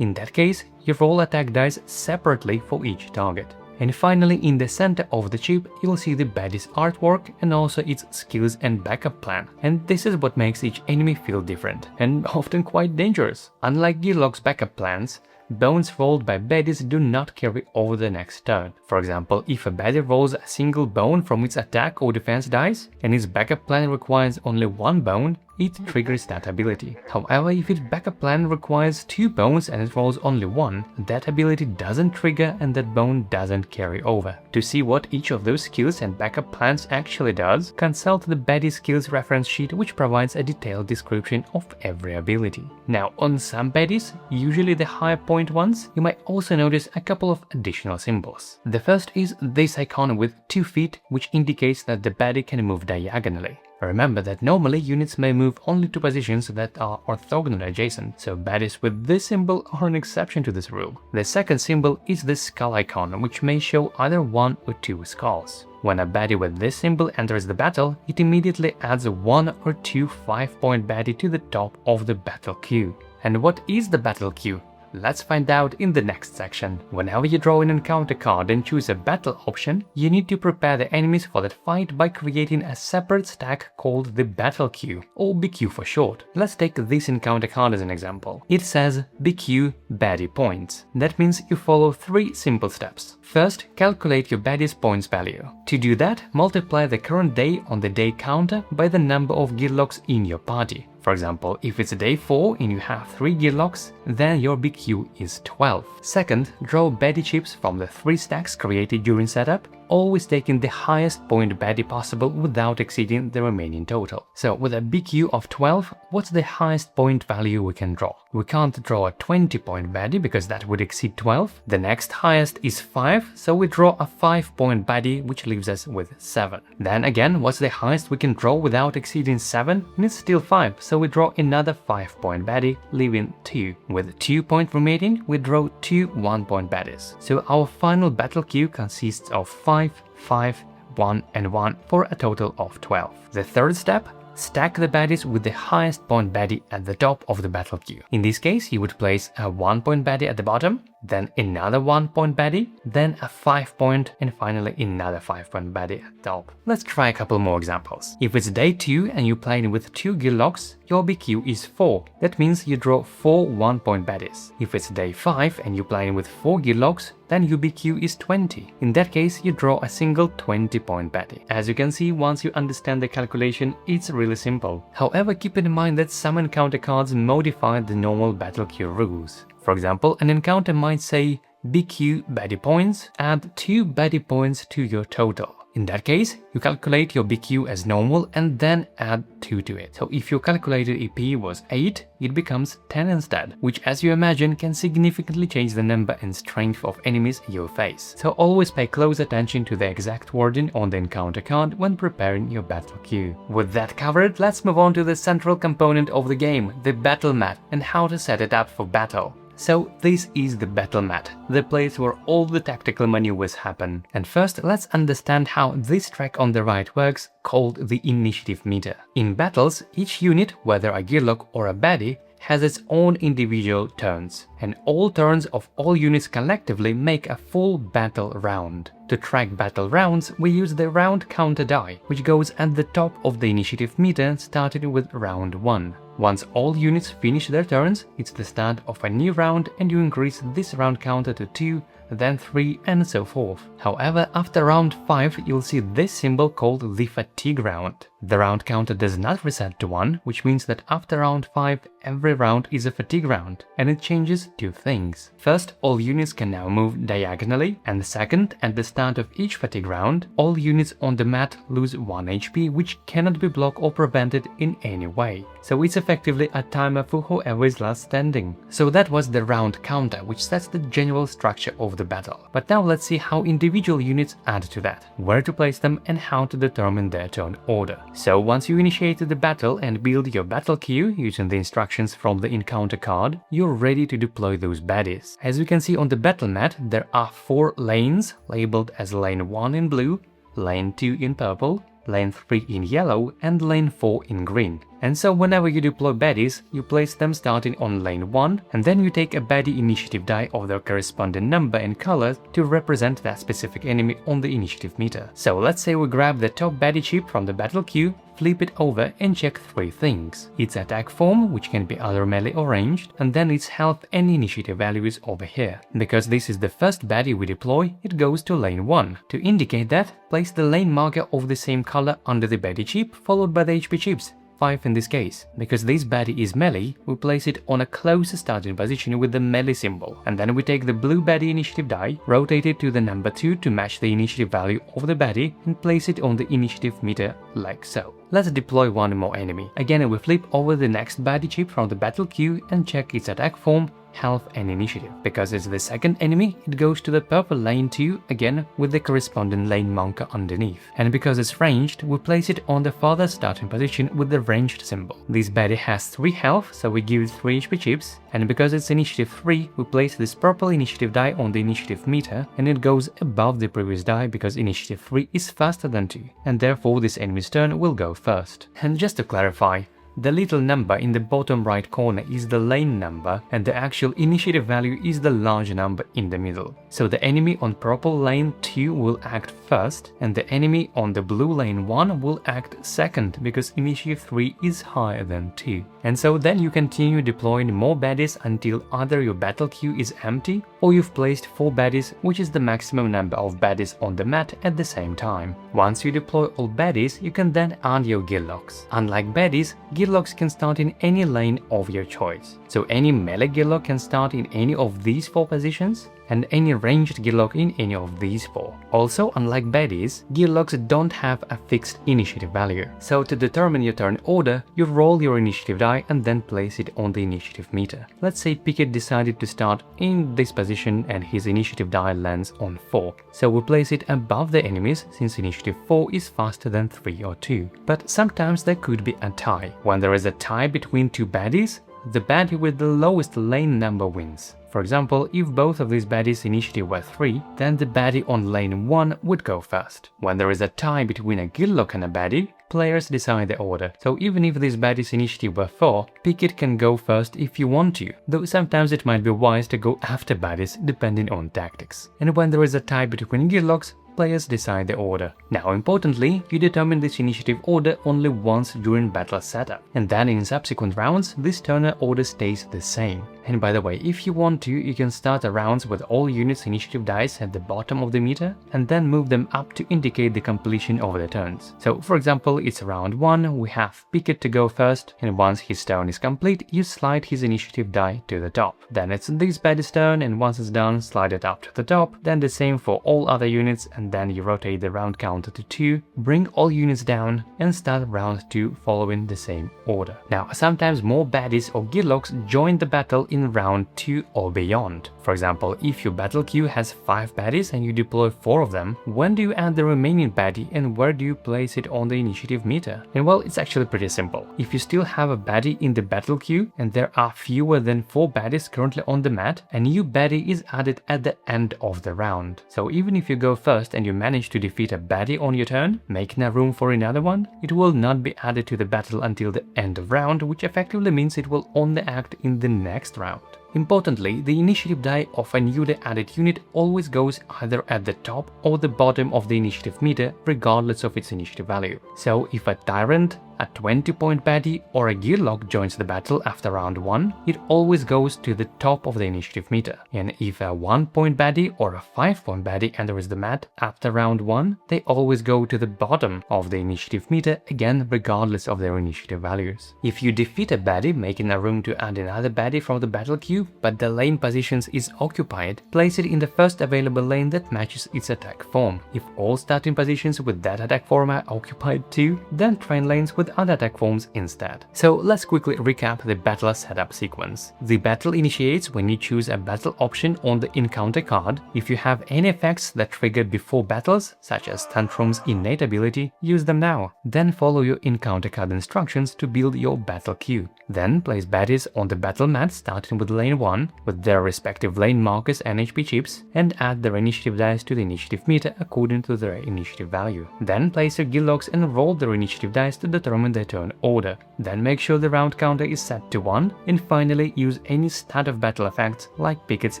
In that case, you roll attack dice separately for each target. And finally, in the center of the chip, you'll see the baddie's artwork and also its skills and backup plan. And this is what makes each enemy feel different, and often quite dangerous. Unlike Gearloc's backup plans, bones rolled by baddies do not carry over the next turn. For example, if a baddie rolls a single bone from its attack or defense dice, and its backup plan requires only 1 bone, it triggers that ability. However, if its backup plan requires 2 bones and it rolls only 1, that ability doesn't trigger and that bone doesn't carry over. To see what each of those skills and backup plans actually does, consult the Baddie skills reference sheet, which provides a detailed description of every ability. Now, on some baddies, usually the higher point ones, you might also notice a couple of additional symbols. The first is this icon with 2 feet, which indicates that the baddie can move diagonally. Remember that normally units may move only to positions that are orthogonally adjacent, so baddies with this symbol are an exception to this rule. The second symbol is the skull icon, which may show either 1 or 2 skulls. When a baddie with this symbol enters the battle, it immediately adds 1 or 2 5-point baddie to the top of the battle queue. And what is the battle queue? Let's find out in the next section. Whenever you draw an encounter card and choose a battle option, you need to prepare the enemies for that fight by creating a separate stack called the battle queue, or BQ for short. Let's take this encounter card as an example. It says BQ Baddie points. That means you follow 3 simple steps. First, calculate your baddie's points value. To do that, multiply the current day on the day counter by the number of Gearlocs in your party. For example, if it's day 4 and you have 3 Gearlocs, then your BQ is 12. Second, draw baddie chips from the 3 stacks created during setup, always taking the highest point baddie possible without exceeding the remaining total. So with a BQ of 12, what's the highest point value we can draw? We can't draw a 20-point baddie because that would exceed 12. The next highest is 5, so we draw a 5-point baddie, which leaves us with 7. Then again, what's the highest we can draw without exceeding 7? And it's still 5, so we draw another 5-point baddie, leaving 2. With 2 points remaining, we draw 2 1-point baddies. So our final battle queue consists of 5, 5, 1 and 1 for a total of 12. The third step, stack the baddies with the highest point baddie at the top of the battle queue. In this case, you would place a 1-point baddie at the bottom, then another 1-point baddie, then a 5-point, and finally another 5-point baddie at top. Let's try a couple more examples. If it's day 2 and you're playing with 2 Gearlocs, your BQ is 4. That means you draw 4 1-point baddies. If it's day 5 and you're playing with 4 Gearlocs, then your BQ is 20. In that case, you draw a single 20-point baddie. As you can see, once you understand the calculation, it's really simple. However, keep in mind that some encounter cards modify the normal battle queue rules. For example, an encounter might say BQ baddie points, add 2 baddie points to your total. In that case, you calculate your BQ as normal and then add 2 to it. So if your calculated EP was 8, it becomes 10 instead, which as you imagine can significantly change the number and strength of enemies you face. So always pay close attention to the exact wording on the encounter card when preparing your battle queue. With that covered, let's move on to the central component of the game, the battle mat, and how to set it up for battle. So this is the battle mat, the place where all the tactical maneuvers happen. And first, let's understand how this track on the right works, called the initiative meter. In battles, each unit, whether a Gearloc or a baddie, has its own individual turns, and all turns of all units collectively make a full battle round. To track battle rounds, we use the round counter die, which goes at the top of the initiative meter starting with round 1. Once all units finish their turns, it's the start of a new round and you increase this round counter to 2, then 3 and so forth. However, after round 5 you'll see this symbol called the fatigue round. The round counter does not reset to 1, which means that after round 5 every round is a fatigue round, and it changes 2 things. First, all units can now move diagonally, and second, at the start of each fatigue round, all units on the mat lose 1 HP, which cannot be blocked or prevented in any way. So it's effectively a timer for whoever is last standing. So that was the round counter, which sets the general structure of the battle. But now let's see how individual units add to that, where to place them and how to determine their turn order. So once you initiate the battle and build your battle queue using the instructions from the encounter card, you're ready to deploy those baddies. As you can see on the battle mat, there are 4 lanes labeled as lane 1 in blue, lane 2 in purple, lane 3 in yellow and lane 4 in green. And so whenever you deploy baddies, you place them starting on lane 1 and then you take a baddie initiative die of their corresponding number and color to represent that specific enemy on the initiative meter. So let's say we grab the top baddie chip from the battle queue, flip it over and check 3 things. Its attack form, which can be either melee or ranged, and then its health and initiative values over here. Because this is the first baddie we deploy, it goes to lane 1. To indicate that, place the lane marker of the same color under the baddie chip, followed by the HP chips. 5 in this case. Because this baddie is melee, we place it on a close starting position with the melee symbol, and then we take the blue baddie initiative die, rotate it to the number 2 to match the initiative value of the baddie, and place it on the initiative meter like so. Let's deploy one more enemy. Again, we flip over the next baddie chip from the battle queue and check its attack form, health and initiative. Because it's the second enemy, it goes to the purple lane 2 again with the corresponding lane marker underneath. And because it's ranged, we place it on the farther starting position with the ranged symbol. This baddie has 3 health, so we give it 3 HP chips, and because it's initiative 3, we place this purple initiative die on the initiative meter, and it goes above the previous die because initiative 3 is faster than 2, and therefore this enemy's turn will go first. And just to clarify, the little number in the bottom right corner is the lane number and the actual initiative value is the large number in the middle. So the enemy on purple lane 2 will act first and the enemy on the blue lane 1 will act second because initiative 3 is higher than 2. And so then you continue deploying more baddies until either your battle queue is empty or you've placed 4 baddies, which is the maximum number of baddies on the mat at the same time. Once you deploy all baddies, you can then add your Gearlocs. Unlike baddies, Gearlocs can start in any lane of your choice. So any melee Gearloc can start in any of these 4 positions, and any ranged Gearloc in any of these 4. Also, unlike baddies, Gearlocs don't have a fixed initiative value. So to determine your turn order, you roll your initiative die and then place it on the initiative meter. Let's say Picket decided to start in this position and his initiative die lands on 4. So we place it above the enemies since initiative 4 is faster than 3 or 2. But sometimes there could be a tie. When there is a tie between 2 baddies, the baddie with the lowest lane number wins. For example, if both of these baddies' initiative were 3, then the baddie on lane 1 would go first. When there is a tie between a Gearloc and a baddie, players decide the order. So even if this baddie's initiative were 4, Picket can go first if you want to, though sometimes it might be wise to go after baddies depending on tactics. And when there is a tie between Gearlocs, players decide the order. Now importantly, you determine this initiative order only once during battle setup, and then in subsequent rounds this turn order stays the same. And by the way, if you want to, you can start the rounds with all units' initiative dice at the bottom of the meter and then move them up to indicate the completion of the turns. So for example, it's round 1, we have Picket to go first, and once his turn is complete, you slide his initiative die to the top. Then it's this baddie's turn, and once it's done, slide it up to the top, then the same for all other units, and then you rotate the round counter to 2, bring all units down, and start round 2 following the same order. Now, sometimes more baddies or Gearlocs join the battle in round 2 or beyond. For example, if your battle queue has 5 baddies and you deploy 4 of them, when do you add the remaining baddie and where do you place it on the initiative meter? And well, it's actually pretty simple. If you still have a baddie in the battle queue and there are fewer than 4 baddies currently on the mat, a new baddie is added at the end of the round. So even if you go first and you manage to defeat a baddie on your turn, making a room for another one, it will not be added to the battle until the end of round, which effectively means it will only act in the next round. Importantly, the initiative die of a newly added unit always goes either at the top or the bottom of the initiative meter, regardless of its initiative value. So if a Tyrant, a 20-point baddie or a Gearloc joins the battle after round 1, it always goes to the top of the initiative meter. And if a 1-point baddie or a 5-point baddie enters the mat after round 1, they always go to the bottom of the initiative meter, again regardless of their initiative values. If you defeat a baddie, making a room to add another baddie from the battle queue, but the lane positions is occupied, place it in the first available lane that matches its attack form. If all starting positions with that attack form are occupied too, then train lanes with other attack forms instead. So let's quickly recap the battle setup sequence. The battle initiates when you choose a battle option on the encounter card. If you have any effects that trigger before battles, such as Tantrum's innate ability, use them now. Then follow your encounter card instructions to build your battle queue. Then place baddies on the battle mat starting with lane 1 with their respective lane markers and HP chips, and add their initiative dice to the initiative meter according to their initiative value. Then place your Gearlocs and roll their initiative dice to determine their turn order. Then make sure the round counter is set to 1, and finally use any start of battle effects like Pickett's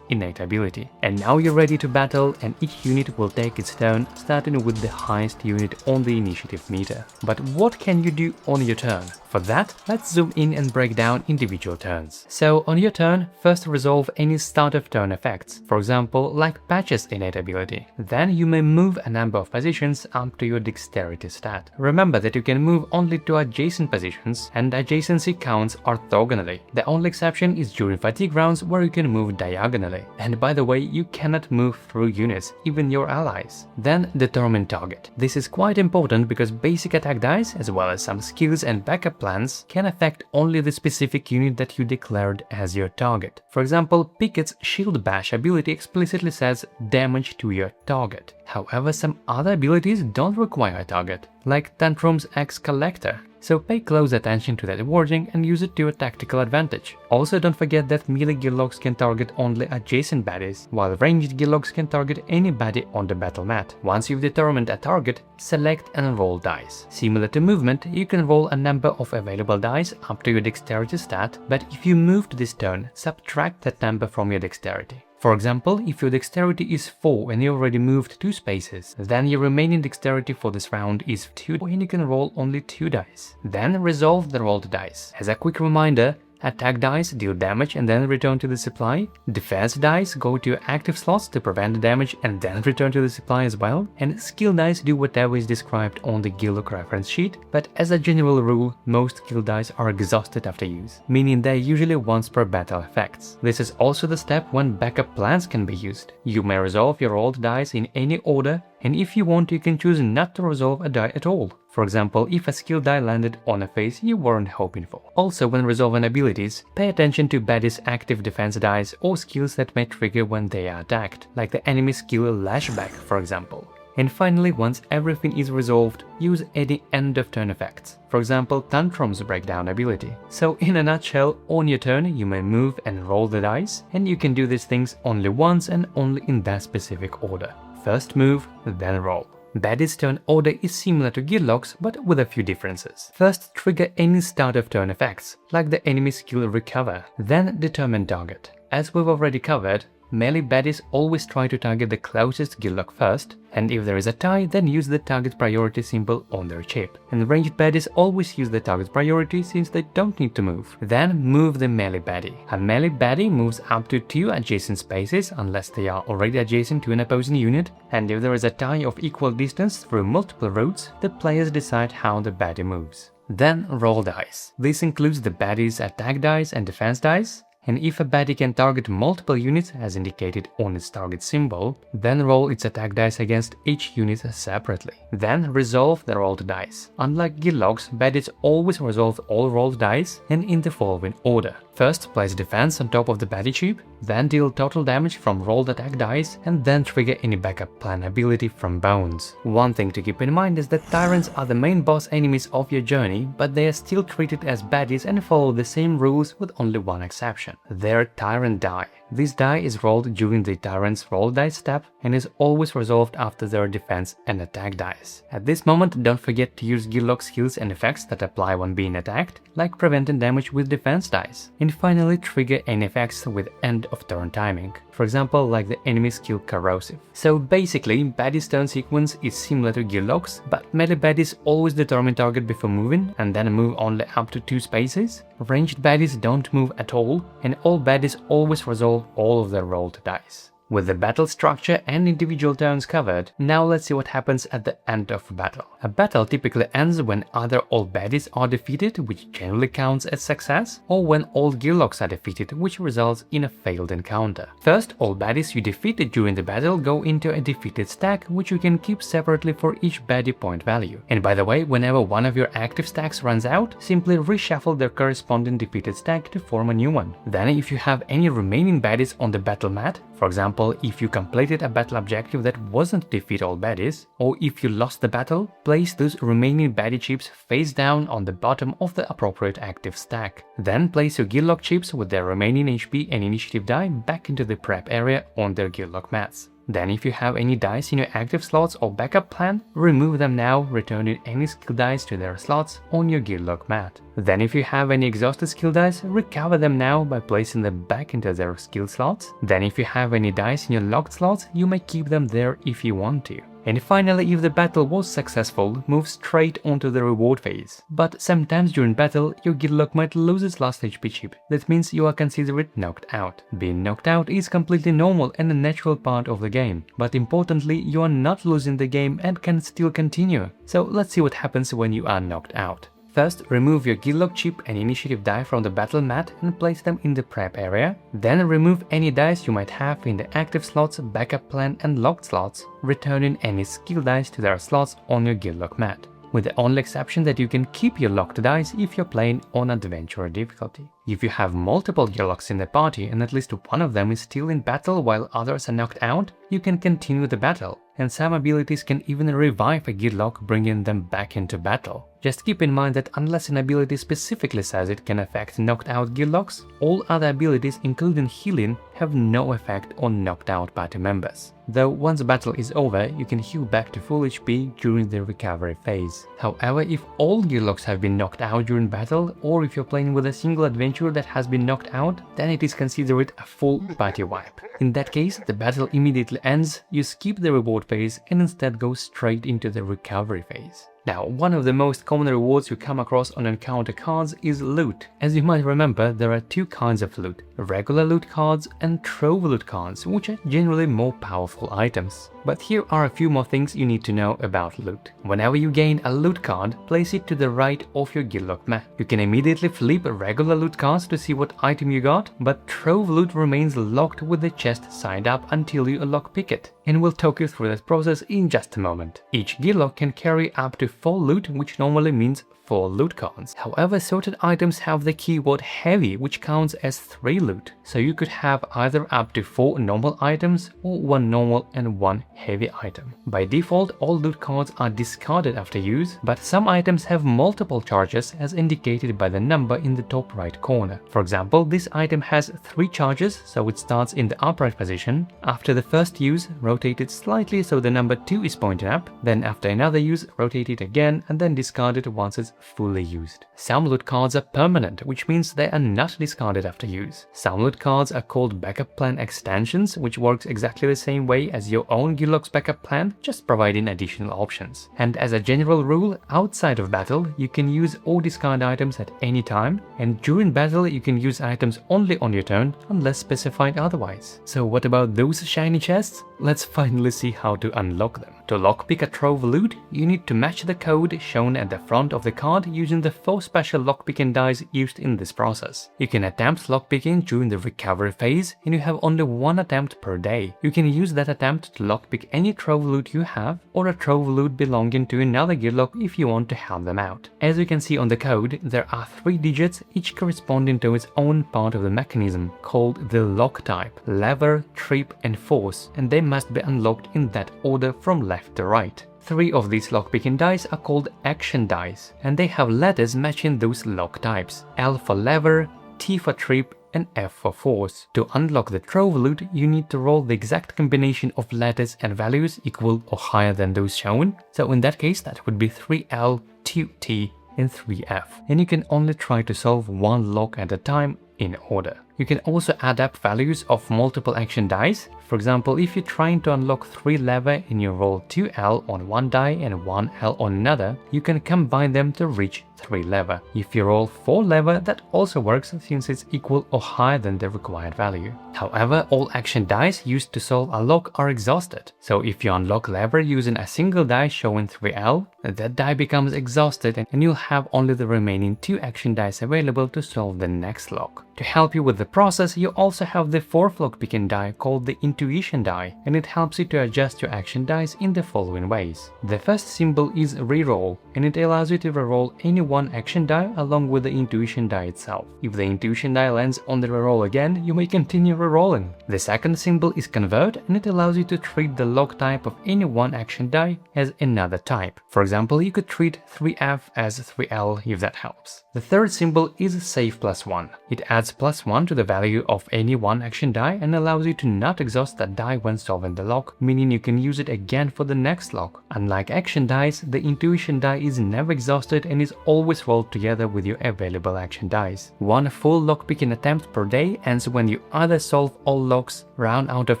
innate ability. And now you're ready to battle, and each unit will take its turn, starting with the highest unit on the initiative meter. But what can you do on your turn? For that, let's zoom in and break down individual turns. So on your turn, first resolve any start of turn effects, for example like Patch's innate ability. Then you may move a number of positions up to your dexterity stat. Remember that you can move only to adjacent positions, and adjacency counts orthogonally. The only exception is during fatigue rounds, where you can move diagonally. And by the way, you cannot move through units, even your allies. Then determine target. This is quite important because basic attack dice, as well as some skills and backup plans, can affect only the specific unit that you declared as your target. For example, Pickett's Shield Bash ability explicitly says damage to your target. However, some other abilities don't require a target, like Tantrum's X Collector. So pay close attention to that wording and use it to your tactical advantage. Also, don't forget that melee Gearlocs can target only adjacent baddies, while ranged Gearlocs can target any baddie on the battle mat. Once you've determined a target, select and roll dice. Similar to movement, you can roll a number of available dice up to your dexterity stat, but if you move to this turn, subtract that number from your dexterity. For example, if your dexterity is 4 and you already moved 2 spaces, then your remaining dexterity for this round is 2 and you can roll only 2 dice. Then resolve the rolled dice. As a quick reminder, attack dice deal damage and then return to the supply. Defense dice go to your active slots to prevent damage and then return to the supply as well. And skill dice do whatever is described on the Gearloc reference sheet, but as a general rule, most skill dice are exhausted after use, meaning they're usually once per battle effects. This is also the step when backup plans can be used. You may resolve your rolled dice in any order, and if you want, you can choose not to resolve a die at all. For example, if a skill die landed on a phase you weren't hoping for. Also, when resolving abilities, pay attention to Baddie's active defense dice or skills that may trigger when they are attacked, like the enemy skill Lashback, for example. And finally, once everything is resolved, use any end of turn effects, for example Tantrum's breakdown ability. So in a nutshell, on your turn you may move and roll the dice, and you can do these things only once and only in that specific order. First move, then roll. Baddie's turn order is similar to Gearloc's, but with a few differences. First, trigger any start of turn effects, like the enemy skill Recover, then determine target. As we've already covered, melee baddies always try to target the closest Gearloc first, and if there is a tie, then use the target priority symbol on their chip. And ranged baddies always use the target priority since they don't need to move. Then move the melee baddie. A melee baddie moves up to 2 adjacent spaces unless they are already adjacent to an opposing unit, and if there is a tie of equal distance through multiple routes, the players decide how the baddie moves. Then roll dice. This includes the baddie's attack dice and defense dice. And if a baddie can target multiple units as indicated on its target symbol, then roll its attack dice against each unit separately. Then resolve the rolled dice. Unlike Gearloc's, baddies always resolve all rolled dice and in the following order. First, place defense on top of the Baddie chip, then deal total damage from rolled attack dice, and then trigger any backup plan ability from bones. One thing to keep in mind is that tyrants are the main boss enemies of your journey, but they are still treated as baddies and follow the same rules with only one exception. They're tyrant die. This die is rolled during the tyrant's roll dice step and is always resolved after their defense and attack dice. At this moment, don't forget to use Gearloc skills and effects that apply when being attacked, like preventing damage with defense dice. And finally, trigger any effects with end of turn timing, for example like the enemy skill Corrosive. So basically, Baddie's turn sequence is similar to Gearloc's, but melee baddies always determine target before moving and then move only up to 2 spaces. Ranged baddies don't move at all, and all baddies always resolve all of their rolled dice. With the battle structure and individual turns covered, now let's see what happens at the end of a battle. A battle typically ends when either all baddies are defeated, which generally counts as success, or when all Gearlocs are defeated, which results in a failed encounter. First, all baddies you defeated during the battle go into a defeated stack, which you can keep separately for each baddie point value. And by the way, whenever one of your active stacks runs out, simply reshuffle their corresponding defeated stack to form a new one. Then, if you have any remaining baddies on the battle mat, for example, if you completed a battle objective that wasn't defeat all baddies, or if you lost the battle, place those remaining baddie chips face down on the bottom of the appropriate active stack. Then place your Gearloc chips with their remaining HP and initiative die back into the prep area on their Gearloc mats. Then if you have any dice in your active slots or backup plan, remove them now, returning any skill dice to their slots on your Gearloc mat. Then if you have any exhausted skill dice, recover them now by placing them back into their skill slots. Then if you have any dice in your locked slots, you may keep them there if you want to. And finally, if the battle was successful, move straight onto the reward phase. But sometimes during battle, your Gearloc might lose its last HP chip. That means you are considered knocked out. Being knocked out is completely normal and a natural part of the game. But importantly, you are not losing the game and can still continue. So let's see what happens when you are knocked out. First, remove your Gearloc chip and initiative die from the battle mat and place them in the prep area. Then remove any dice you might have in the active slots, backup plan and locked slots, returning any skill dice to their slots on your Gearloc mat, with the only exception that you can keep your locked dice if you're playing on adventure difficulty. If you have multiple Gearlocs in the party and at least one of them is still in battle while others are knocked out, you can continue the battle, and some abilities can even revive a Gearloc, bringing them back into battle. Just keep in mind that unless an ability specifically says it can affect knocked out Gearlocs, all other abilities including healing have no effect on knocked out party members. Though once the battle is over, you can heal back to full HP during the recovery phase. However, if all Gearlocs have been knocked out during battle, or if you're playing with a single adventurer that has been knocked out, then it is considered a full party wipe. In that case, the battle immediately ends, you skip the reward phase and instead go straight into the recovery phase. Now, one of the most common rewards you come across on encounter cards is loot. As you might remember, there are two kinds of loot: regular loot cards and trove loot cards, which are generally more powerful items. But here are a few more things you need to know about loot. Whenever you gain a loot card, place it to the right of your Gearloc mat. You can immediately flip regular loot cards to see what item you got, but trove loot remains locked with the chest side up until you lockpick it. And we'll talk you through that process in just a moment. Each Gearloc can carry up to 4 loot, which normally means 4 loot cards. However, certain items have the keyword heavy, which counts as 3 loot. So you could have either up to 4 normal items or 1 normal and 1 heavy item. By default, all loot cards are discarded after use, but some items have multiple charges as indicated by the number in the top right corner. For example, this item has 3 charges, so it starts in the upright position. After the first use, rotate it slightly so the number 2 is pointing up, then after another use, rotate it again and then discard it once it's fully used. Some loot cards are permanent, which means they are not discarded after use. Some loot cards are called backup plan extensions, which works exactly the same way as your own Gearloc's backup plan, just providing additional options. And as a general rule, outside of battle, you can use or discard items at any time, and during battle you can use items only on your turn unless specified otherwise. So what about those shiny chests? let's finally see how to unlock them. To lockpick a trove loot, you need to match the code shown at the front of the card using the 4 special lockpicking dice used in this process. You can attempt lockpicking during the recovery phase, and you have only 1 attempt per day. You can use that attempt to lockpick any trove loot you have, or a trove loot belonging to another Gearloc if you want to help them out. As you can see on the code, there are 3 digits, each corresponding to its own part of the mechanism, called the lock type: lever, trip and force, and they must be unlocked in that order from left to right. 3 of these lockpicking dice are called action dice, and they have letters matching those lock types: L for lever, T for trip, and F for force. To unlock the trove loot, you need to roll the exact combination of letters and values equal or higher than those shown. So in that case, that would be 3L, 2T, and 3F. And you can only try to solve 1 lock at a time in order. You can also add up values of multiple action dice. For example, if you're trying to unlock 3 lever and you roll 2L on one die and 1L on another, you can combine them to reach 3 lever. If you roll 4 lever, that also works since it's equal or higher than the required value. However, all action dice used to solve a lock are exhausted. So if you unlock lever using a single die showing 3L, that die becomes exhausted and you'll have only the remaining 2 action dice available to solve the next lock. To help you with the process, you also have the 4th lockpicking die called the intuition die, and it helps you to adjust your action dice in the following ways. The first symbol is reroll, and it allows you to reroll any one action die along with the intuition die itself. If the intuition die lands on the reroll again, you may continue rerolling. The second symbol is convert, and it allows you to treat the lock type of any one action die as another type. For example, you could treat 3F as 3L if that helps. The third symbol is save +1. It adds +1 to the value of any one action die and allows you to not exhaust that die when solving the lock, meaning you can use it again for the next lock. Unlike action dice, the intuition die is never exhausted and is always rolled together with your available action dice. 1 full lockpicking attempt per day ends when you either solve all locks, run out of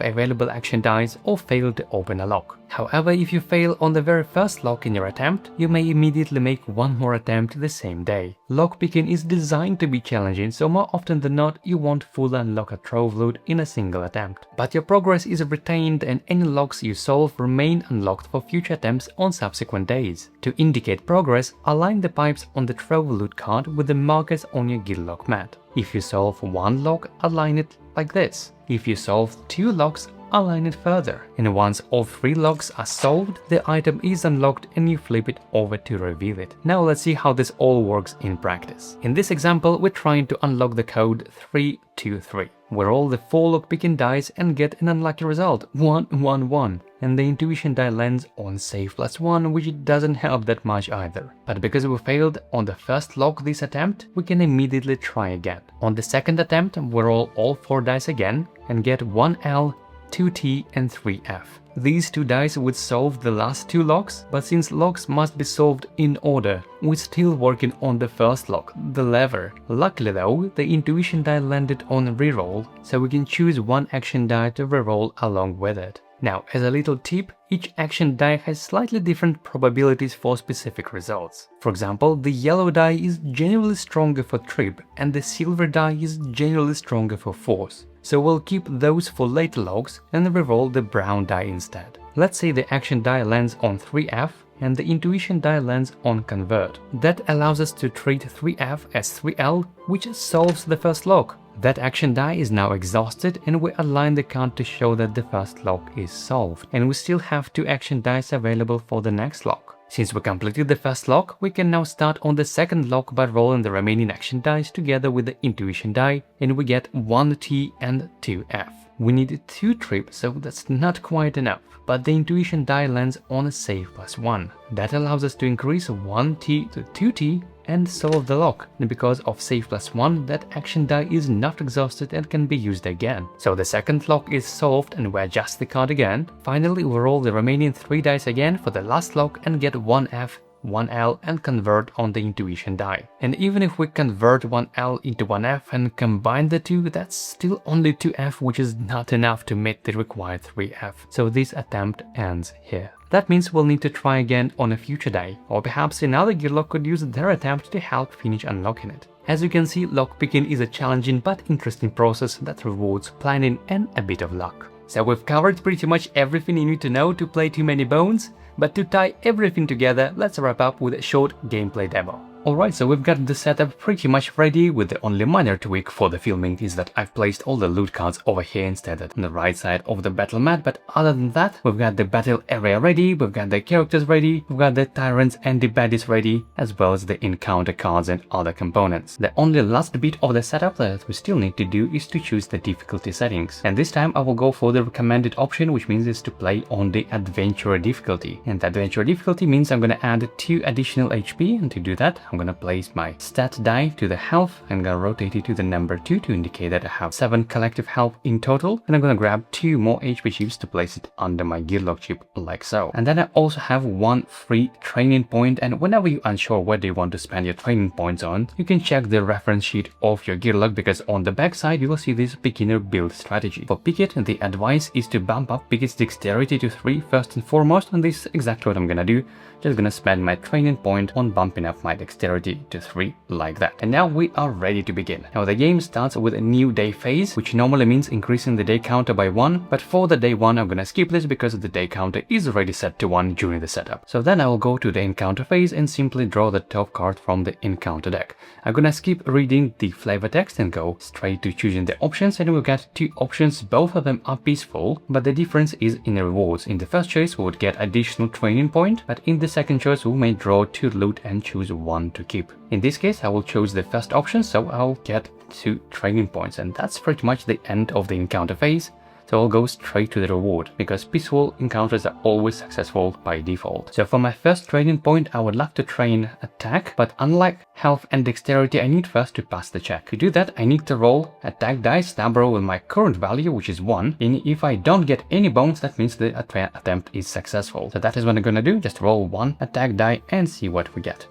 available action dice, or fail to open a lock. However, if you fail on the very first lock in your attempt, you may immediately make 1 more attempt the same day. Lockpicking is designed to be challenging, so more often than not, you won't fully unlock a trove loot in a single attempt. But your progress is retained and any locks you solve remain unlocked for future attempts on subsequent days. To indicate progress, align the pipes on the trove loot card with the markers on your Gearloc Mat. If you solve 1 lock, align it like this. If you solve 2 locks, align it further, and once all 3 locks are solved, the item is unlocked and you flip it over to reveal it. Now let's see how this all works in practice. In this example, we're trying to unlock the code 323. We roll the 4 lockpicking dice and get an unlucky result, 111, and the intuition die lands on save +1, which doesn't help that much either. But because we failed on the first lock this attempt, we can immediately try again. On the second attempt, we roll all 4 dice again and get 1L, 2T and 3F. These 2 dice would solve the last 2 locks, but since locks must be solved in order, we're still working on the first lock, the lever. Luckily though, the intuition die landed on reroll, so we can choose 1 action die to reroll along with it. Now, as a little tip, each action die has slightly different probabilities for specific results. For example, the yellow die is generally stronger for trip, and the silver die is generally stronger for force. So we'll keep those for later logs and reroll the brown die instead. Let's say the action die lands on 3F and the intuition die lands on convert. That allows us to treat 3F as 3L, which solves the first lock. That action die is now exhausted and we align the card to show that the first lock is solved, and we still have 2 action dice available for the next lock. Since we completed the first lock, we can now start on the second lock by rolling the remaining action dice together with the intuition die, and we get 1T and 2F. We need 2 trip, so that's not quite enough, but the intuition die lands on a save +1. That allows us to increase 1T to 2T and solve the lock, and because of save +1, that action die is not exhausted and can be used again. So the second lock is solved and we adjust the card again. Finally, we roll the remaining 3 dice again for the last lock and get 1F, 1L and convert on the intuition die. And even if we convert 1L into 1F and combine the 2, that's still only 2F, which is not enough to meet the required 3F. So this attempt ends here. That means we'll need to try again on a future day, or perhaps another Gearloc could use their attempt to help finish unlocking it. As you can see, lockpicking is a challenging but interesting process that rewards planning and a bit of luck. So we've covered pretty much everything you need to know to play Too Many Bones, but to tie everything together, let's wrap up with a short gameplay demo. Alright, so we've got the setup pretty much ready, with the only minor tweak for the filming is that I've placed all the loot cards over here instead on the right side of the battle mat, but other than that, we've got the battle area ready, we've got the characters ready, we've got the tyrants and the baddies ready, as well as the encounter cards and other components. The only last bit of the setup that we still need to do is to choose the difficulty settings, and this time I will go for the recommended option, which means is to play on the adventurer difficulty, and the adventurer difficulty means I'm gonna add 2 additional HP, and to do that I'm gonna place my stat die to the health. I'm gonna rotate it to the number 2 to indicate that I have 7 collective health in total, and I'm gonna grab 2 more HP chips to place it under my Gearloc chip like so. And then I also have 1 free training point, and whenever you're unsure where you want to spend your training points on, you can check the reference sheet of your Gearloc, because on the back side you will see this beginner build strategy. For Picket, the advice is to bump up Picket's dexterity to 3 first and foremost, and this is exactly what I'm gonna do. Just gonna spend my training point on bumping up my dexterity to 3 like that. And now we are ready to begin. Now the game starts with a new day phase, which normally means increasing the day counter by 1, but for the day 1 I'm gonna skip this because the day counter is already set to 1 during the setup. So then I will go to the encounter phase and simply draw the top card from the encounter deck. I'm gonna skip reading the flavor text and go straight to choosing the options, and we'll get 2 options. Both of them are peaceful, but the difference is in the rewards. In the first choice we would get additional training point, but in the second choice we may draw 2 loot and choose 1 to keep. In this case I will choose the first option, so I'll get 2 training points, and that's pretty much the end of the encounter phase. So I'll go straight to the reward, because peaceful encounters are always successful by default. So for my first training point I would like to train attack, but unlike health and dexterity I need first to pass the check. To do that I need to roll attack dice, stab roll with my current value, which is 1, and if I don't get any bones that means the attempt is successful. So that is what I'm gonna do, just roll 1 attack die and see what we get.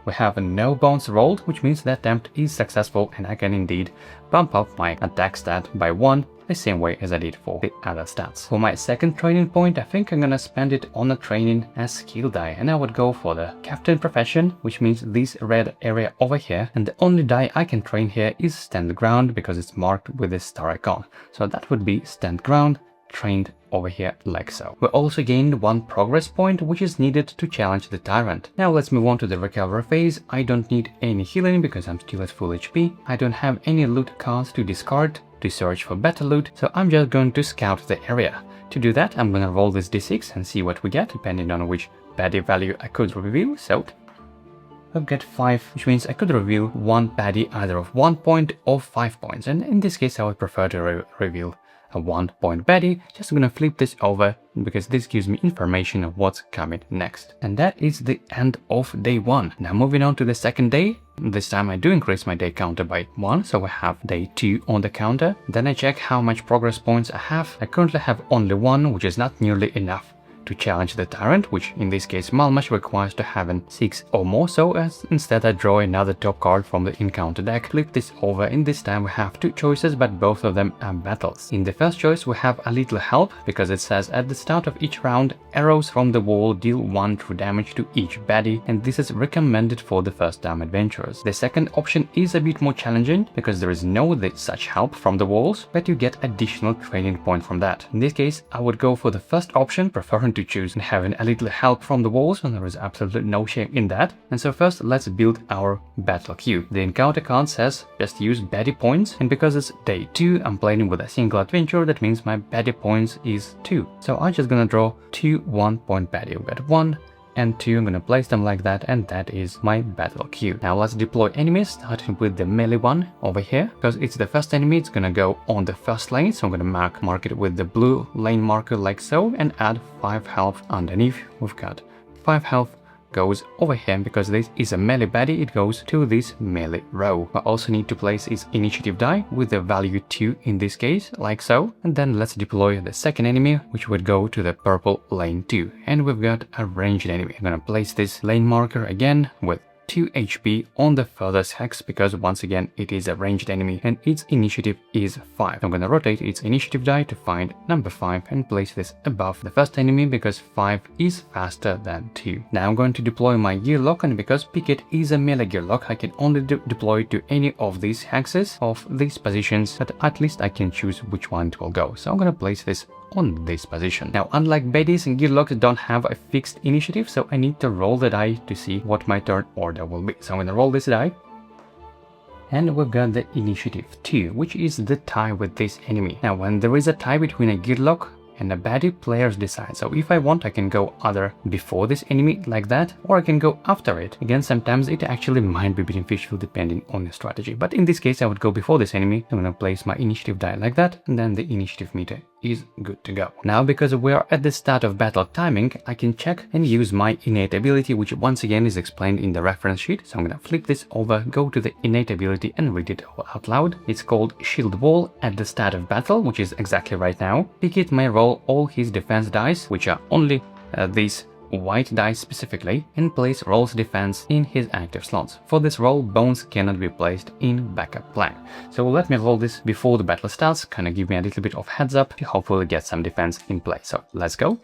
We have no bones rolled, which means the attempt is successful, and I can indeed bump up my attack stat by 1, the same way as I did for the other stats. For my second training point, I think I'm gonna spend it on a training as skill die, and I would go for the captain profession, which means this red area over here, and the only die I can train here is stand ground because it's marked with the star icon. So that would be stand ground, trained over here like so. We also gained 1 progress point, which is needed to challenge the tyrant. Now let's move on to the recovery phase. I don't need any healing because I'm still at full HP. I don't have any loot cards to discard to search for better loot, so I'm just going to scout the area. To do that I'm gonna roll this d6 and see what we get depending on which baddie value I could reveal. So I've got 5, which means I could reveal 1 baddie either of 1 point or 5 points, and in this case I would prefer to reveal a 1 point baddie. Just gonna flip this over because this gives me information of what's coming next. And that is the end of day 1. Now moving on to the second day. This time I do increase my day counter by 1, so I have day 2 on the counter. Then I check how much progress points I have. I currently have only 1, which is not nearly enough to challenge the tyrant, which in this case Malmash requires to have an 6 or more, so as instead I draw another top card from the encounter deck, flip this over, and this time we have 2 choices, but both of them are battles. In the first choice we have a little help, because it says at the start of each round arrows from the wall deal 1 true damage to each baddie, and this is recommended for the first time adventurers. The second option is a bit more challenging because there is no such help from the walls, but you get additional training point from that. In this case I would go for the first option, preferring to choose and having a little help from the walls, and there is absolutely no shame in that. And so first let's build our battle queue. The encounter card says just use baddie points, and because it's day 2 I'm playing with a single adventure, that means my baddie points is 2. So I'm just gonna draw 2 1 point baddie. We've got 1 and 2, I'm gonna place them like that, and that is my battle queue. Now let's deploy enemies, starting with the melee one over here. Because it's the first enemy, it's gonna go on the first lane, so I'm gonna mark it with the blue lane marker like so, and add 5 health underneath. We've got 5 health goes over here, because this is a melee baddie, it goes to this melee row. I also need to place its initiative die with the value 2 in this case, like so. And then let's deploy the second enemy, which would go to the purple lane 2. And we've got a ranged enemy. I'm gonna place this lane marker again with 2 HP on the furthest hex because once again it is a ranged enemy and its initiative is 5. I'm gonna rotate its initiative die to find number 5 and place this above the first enemy because 5 is faster than 2. Now I'm going to deploy my Gearloc, and because Picket is a melee Gearloc, I can only deploy to any of these hexes of these positions, but at least I can choose which one it will go. So I'm gonna place this on this position. Now, unlike Baddies, and Gearlocs don't have a fixed initiative, so I need to roll the die to see what my turn order will be. So I'm gonna roll this die. And we've got the initiative 2, which is the tie with this enemy. Now, when there is a tie between a Gearloc and a Baddie, players decide. So if I want, I can go either before this enemy like that, or I can go after it. Again, sometimes it actually might be beneficial depending on your strategy. But in this case, I would go before this enemy. I'm gonna place my initiative die like that, and then the initiative meter is good to go. Now, because we are at the start of battle timing, I can check and use my innate ability, which once again is explained in the reference sheet. So I'm gonna flip this over, go to the innate ability and read it out loud. It's called Shield Wall at the start of battle, which is exactly right now. Picket may roll all his defense dice, which are only these white dice specifically, and place rolls defense in his active slots. For this roll, bones cannot be placed in backup plan. So let me roll this before the battle starts, kind of give me a little bit of heads up to hopefully get some defense in place. So let's go.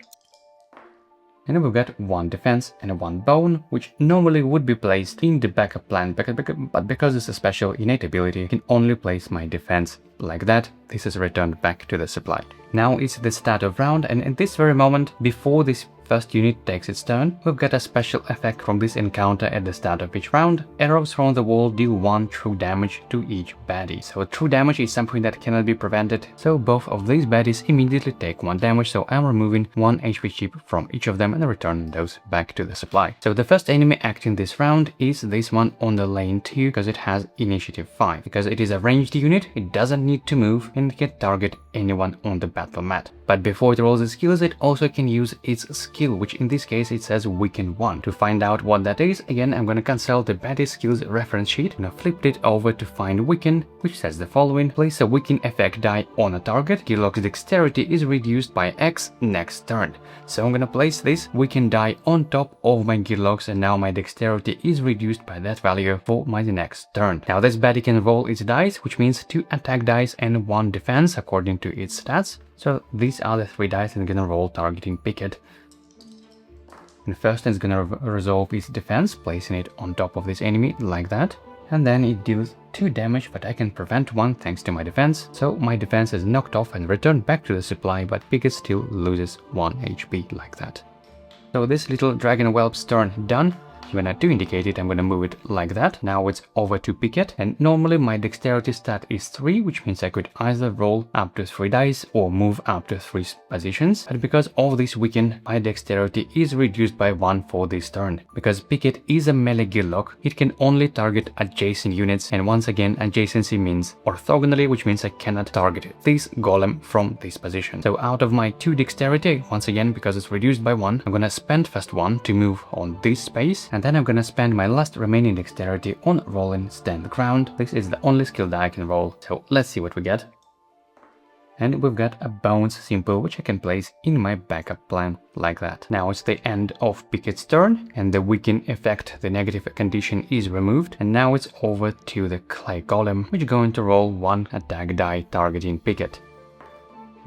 And we've got 1 defense and 1 bone, which normally would be placed in the backup plan, but because it's a special innate ability, I can only place my defense like that. This is returned back to the supply. Now it's the start of round, and at this very moment, before this first unit takes its turn, we've got a special effect from this encounter at the start of each round. Arrows from the wall deal 1 true damage to each baddie. So true damage is something that cannot be prevented, so both of these baddies immediately take 1 damage, so I'm removing 1 HP chip from each of them and return those back to the supply. So the first enemy acting this round is this one on the lane 2, because it has initiative 5. Because it is a ranged unit, it doesn't need to move and can target anyone on the battle mat. But before it rolls its skills, it also can use its skill, which in this case it says Weaken 1. To find out what that is, again I'm gonna cancel the Baddie skills reference sheet and I flipped it over to find Weaken, which says the following: place a Weaken effect die on a target. Gearloc's dexterity is reduced by X next turn. So I'm gonna place this Weaken die on top of my Gearlocs, and now my dexterity is reduced by that value for my next turn. Now this Baddie can roll its dice, which means 2 attack dice and 1 defense according to its stats. So these are the 3 dice I'm gonna roll targeting Picket. And first it's gonna resolve its defense, placing it on top of this enemy like that. And then it deals 2 damage, but I can prevent 1 thanks to my defense. So my defense is knocked off and returned back to the supply, but Picket still loses 1 HP like that. So this little dragon whelp's turn done. When I do indicate it, I'm going to move it like that. Now it's over to Picket, and normally my dexterity stat is 3, which means I could either roll up to 3 dice or move up to 3 positions. But because of this Weaken, my dexterity is reduced by 1 for this turn. Because Picket is a melee Gearloc, it can only target adjacent units, and once again adjacency means orthogonally, which means I cannot target this golem from this position. So out of my 2 dexterity, once again because it's reduced by 1, I'm gonna spend first 1 to move on this space, and then I'm gonna spend my last remaining dexterity on rolling stand ground. This is the only skill that I can roll, so let's see what we get. And we've got a bounce simple, which I can place in my backup plan like that. Now it's the end of Picket's turn, and the Weaken effect, the negative condition, is removed, and now it's over to the clay golem, which is going to roll 1 attack die targeting Picket.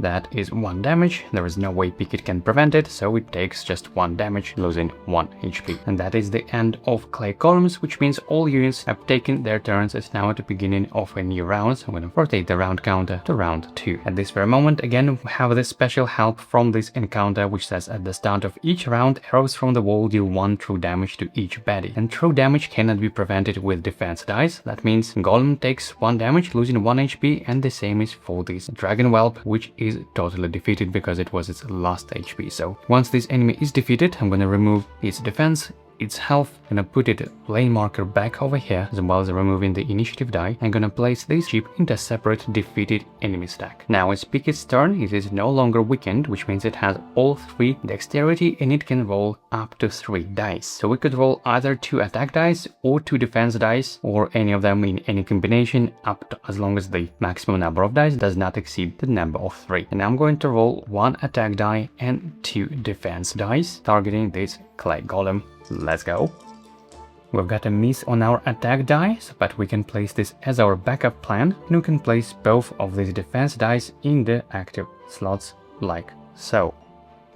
That is 1 damage. There is no way Picket can prevent it, so it takes just 1 damage, losing 1 HP. And that is the end of clay columns, which means all units have taken their turns. It's now at the beginning of a new round, so I'm going to rotate the round counter to round 2. At this very moment, again, we have this special help from this encounter, which says at the start of each round, arrows from the wall deal 1 true damage to each baddie. And true damage cannot be prevented with defense dice. That means Golem takes 1 damage, losing 1 HP, and the same is for this Dragon Whelp, which is totally defeated because it was its last HP. So once this enemy is defeated, I'm gonna remove its defense, its health, gonna put it lane marker back over here, as well as removing the initiative die. I'm gonna place this chip into a separate defeated enemy stack. Now it's Picket's turn. It is no longer weakened, which means it has all 3 dexterity and it can roll up to 3 dice. So we could roll either 2 attack dice or 2 defense dice, or any of them in any combination, up to, as long as the maximum number of dice does not exceed the number of 3. And I'm going to roll 1 attack die and 2 defense dice targeting this clay golem. Let's go. We've got a miss on our attack dice, but we can place this as our backup plan, and we can place both of these defense dice in the active slots like so.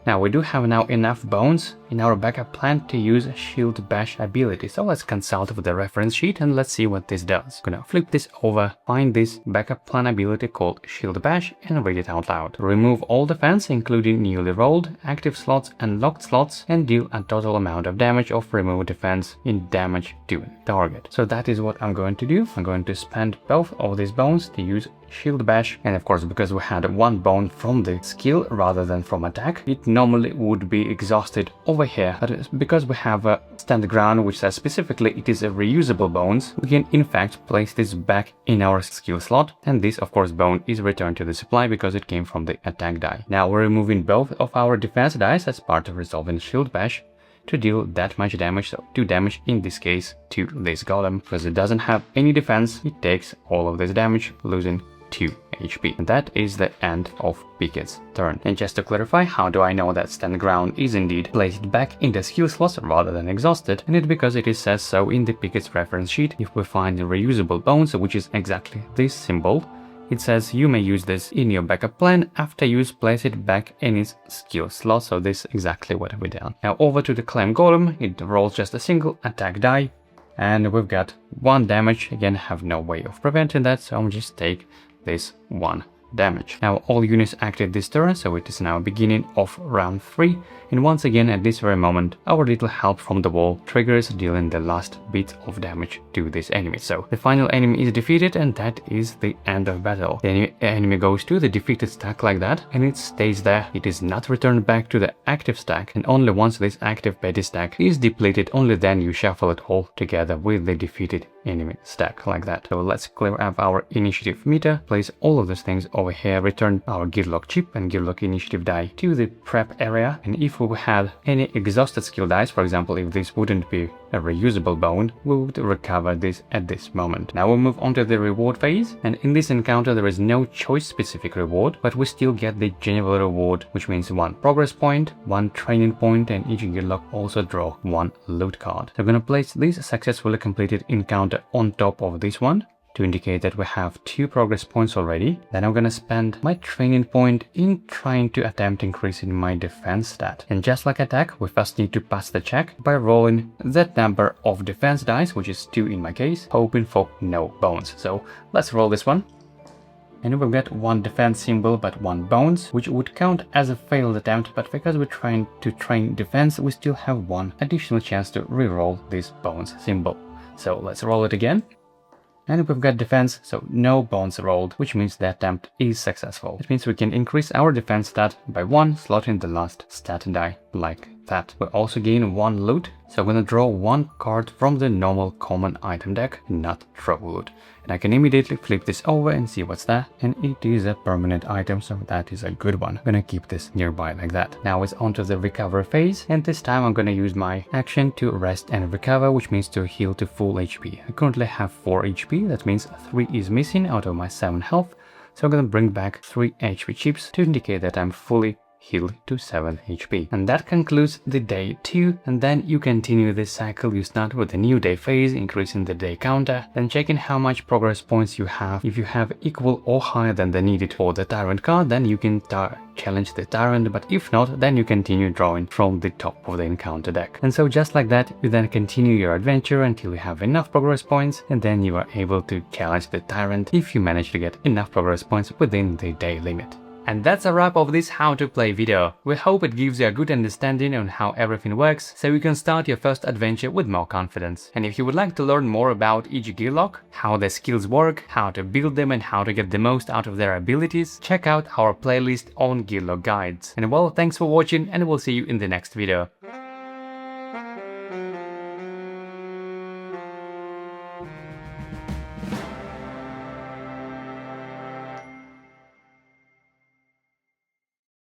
Now we do have now enough bones in our backup plan to use Shield Bash ability, so let's consult with the reference sheet and let's see what this does. Gonna flip this over, find this backup plan ability called Shield Bash and read it out loud. Remove all defense including newly rolled, active slots and locked slots and deal a total amount of damage of removed defense in damage to target. So that is what I'm going to do. I'm going to spend both of these bones to use Shield Bash, and of course because we had one bone from the skill rather than from attack, it normally would be exhausted over here, but because we have a stand ground which says specifically it is a reusable bones, we can in fact place this back in our skill slot, and this of course bone is returned to the supply because it came from the attack die. Now we're removing both of our defense dice as part of resolving Shield Bash to deal that much damage, so 2 damage in this case to this golem, because it doesn't have any defense, it takes all of this damage, losing 2 HP. And that is the end of Pickett's turn. And just to clarify, how do I know that stand ground is indeed placed back in the skill slots rather than exhausted? And it's because it says so in the Pickett's reference sheet. If we find the reusable bones, which is exactly this symbol, it says you may use this in your backup plan. After use, place it back in its skill slot. So this is exactly what we've done. Now over to the Claim Golem. It rolls just a single attack die, and we've got 1 damage. Again, have no way of preventing that, so I'm just take this 1 damage. Now all units active this turn, so it is now beginning of round 3, and once again at this very moment our little help from the wall triggers, dealing the last bit of damage to this enemy. So the final enemy is defeated, and that is the end of battle. The enemy goes to the defeated stack like that, and it stays there. It is not returned back to the active stack, and only once this active Baddie stack is depleted, only then you shuffle it all together with the defeated enemy stack like that. So let's clear up our initiative meter, place all of those things over here, return our Gearloc chip and Gearloc initiative die to the prep area, and if we had any exhausted skill dice, for example if this wouldn't be a reusable bone, we would recover this at this moment. Now we'll move on to the reward phase, and in this encounter there is no choice specific reward, but we still get the general reward, which means 1 progress point, 1 training point, and each Gearloc also draw 1 loot card. So I'm gonna place this successfully completed encounter on top of this one to indicate that we have 2 progress points already. Then I'm gonna spend my training point in trying to attempt increasing my defense stat. And just like attack, we first need to pass the check by rolling that number of defense dice, which is 2 in my case, hoping for no bones. So let's roll this one. And we've got 1 defense symbol but 1 bones, which would count as a failed attempt, but because we're trying to train defense, we still have 1 additional chance to reroll this bones symbol. So let's roll it again. And we've got defense, so no bones rolled, which means the attempt is successful. It means we can increase our defense stat by 1, slotting the last stat die like that. We also gain 1 loot, so I'm gonna draw 1 card from the normal common item deck, not throw loot. And I can immediately flip this over and see what's there, and it is a permanent item, so that is a good one. I'm gonna keep this nearby like that. Now it's onto the recovery phase, and this time I'm gonna use my action to rest and recover, which means to heal to full HP. I currently have 4 HP, that means 3 is missing out of my 7 health, so I'm gonna bring back 3 HP chips to indicate that I'm fully healed to 7 HP. And that concludes the day 2, and then you continue this cycle. You start with the new day phase, increasing the day counter, then checking how much progress points you have. If you have equal or higher than the needed for the tyrant card, then you can challenge the tyrant, but if not, then you continue drawing from the top of the encounter deck. And so just like that, you then continue your adventure until you have enough progress points, and then you are able to challenge the tyrant if you manage to get enough progress points within the day limit. And that's a wrap of this how to play video. We hope it gives you a good understanding on how everything works, so you can start your first adventure with more confidence. And if you would like to learn more about each Gearloc, how their skills work, how to build them and how to get the most out of their abilities, check out our playlist on Gearloc guides. And well, thanks for watching, and we'll see you in the next video.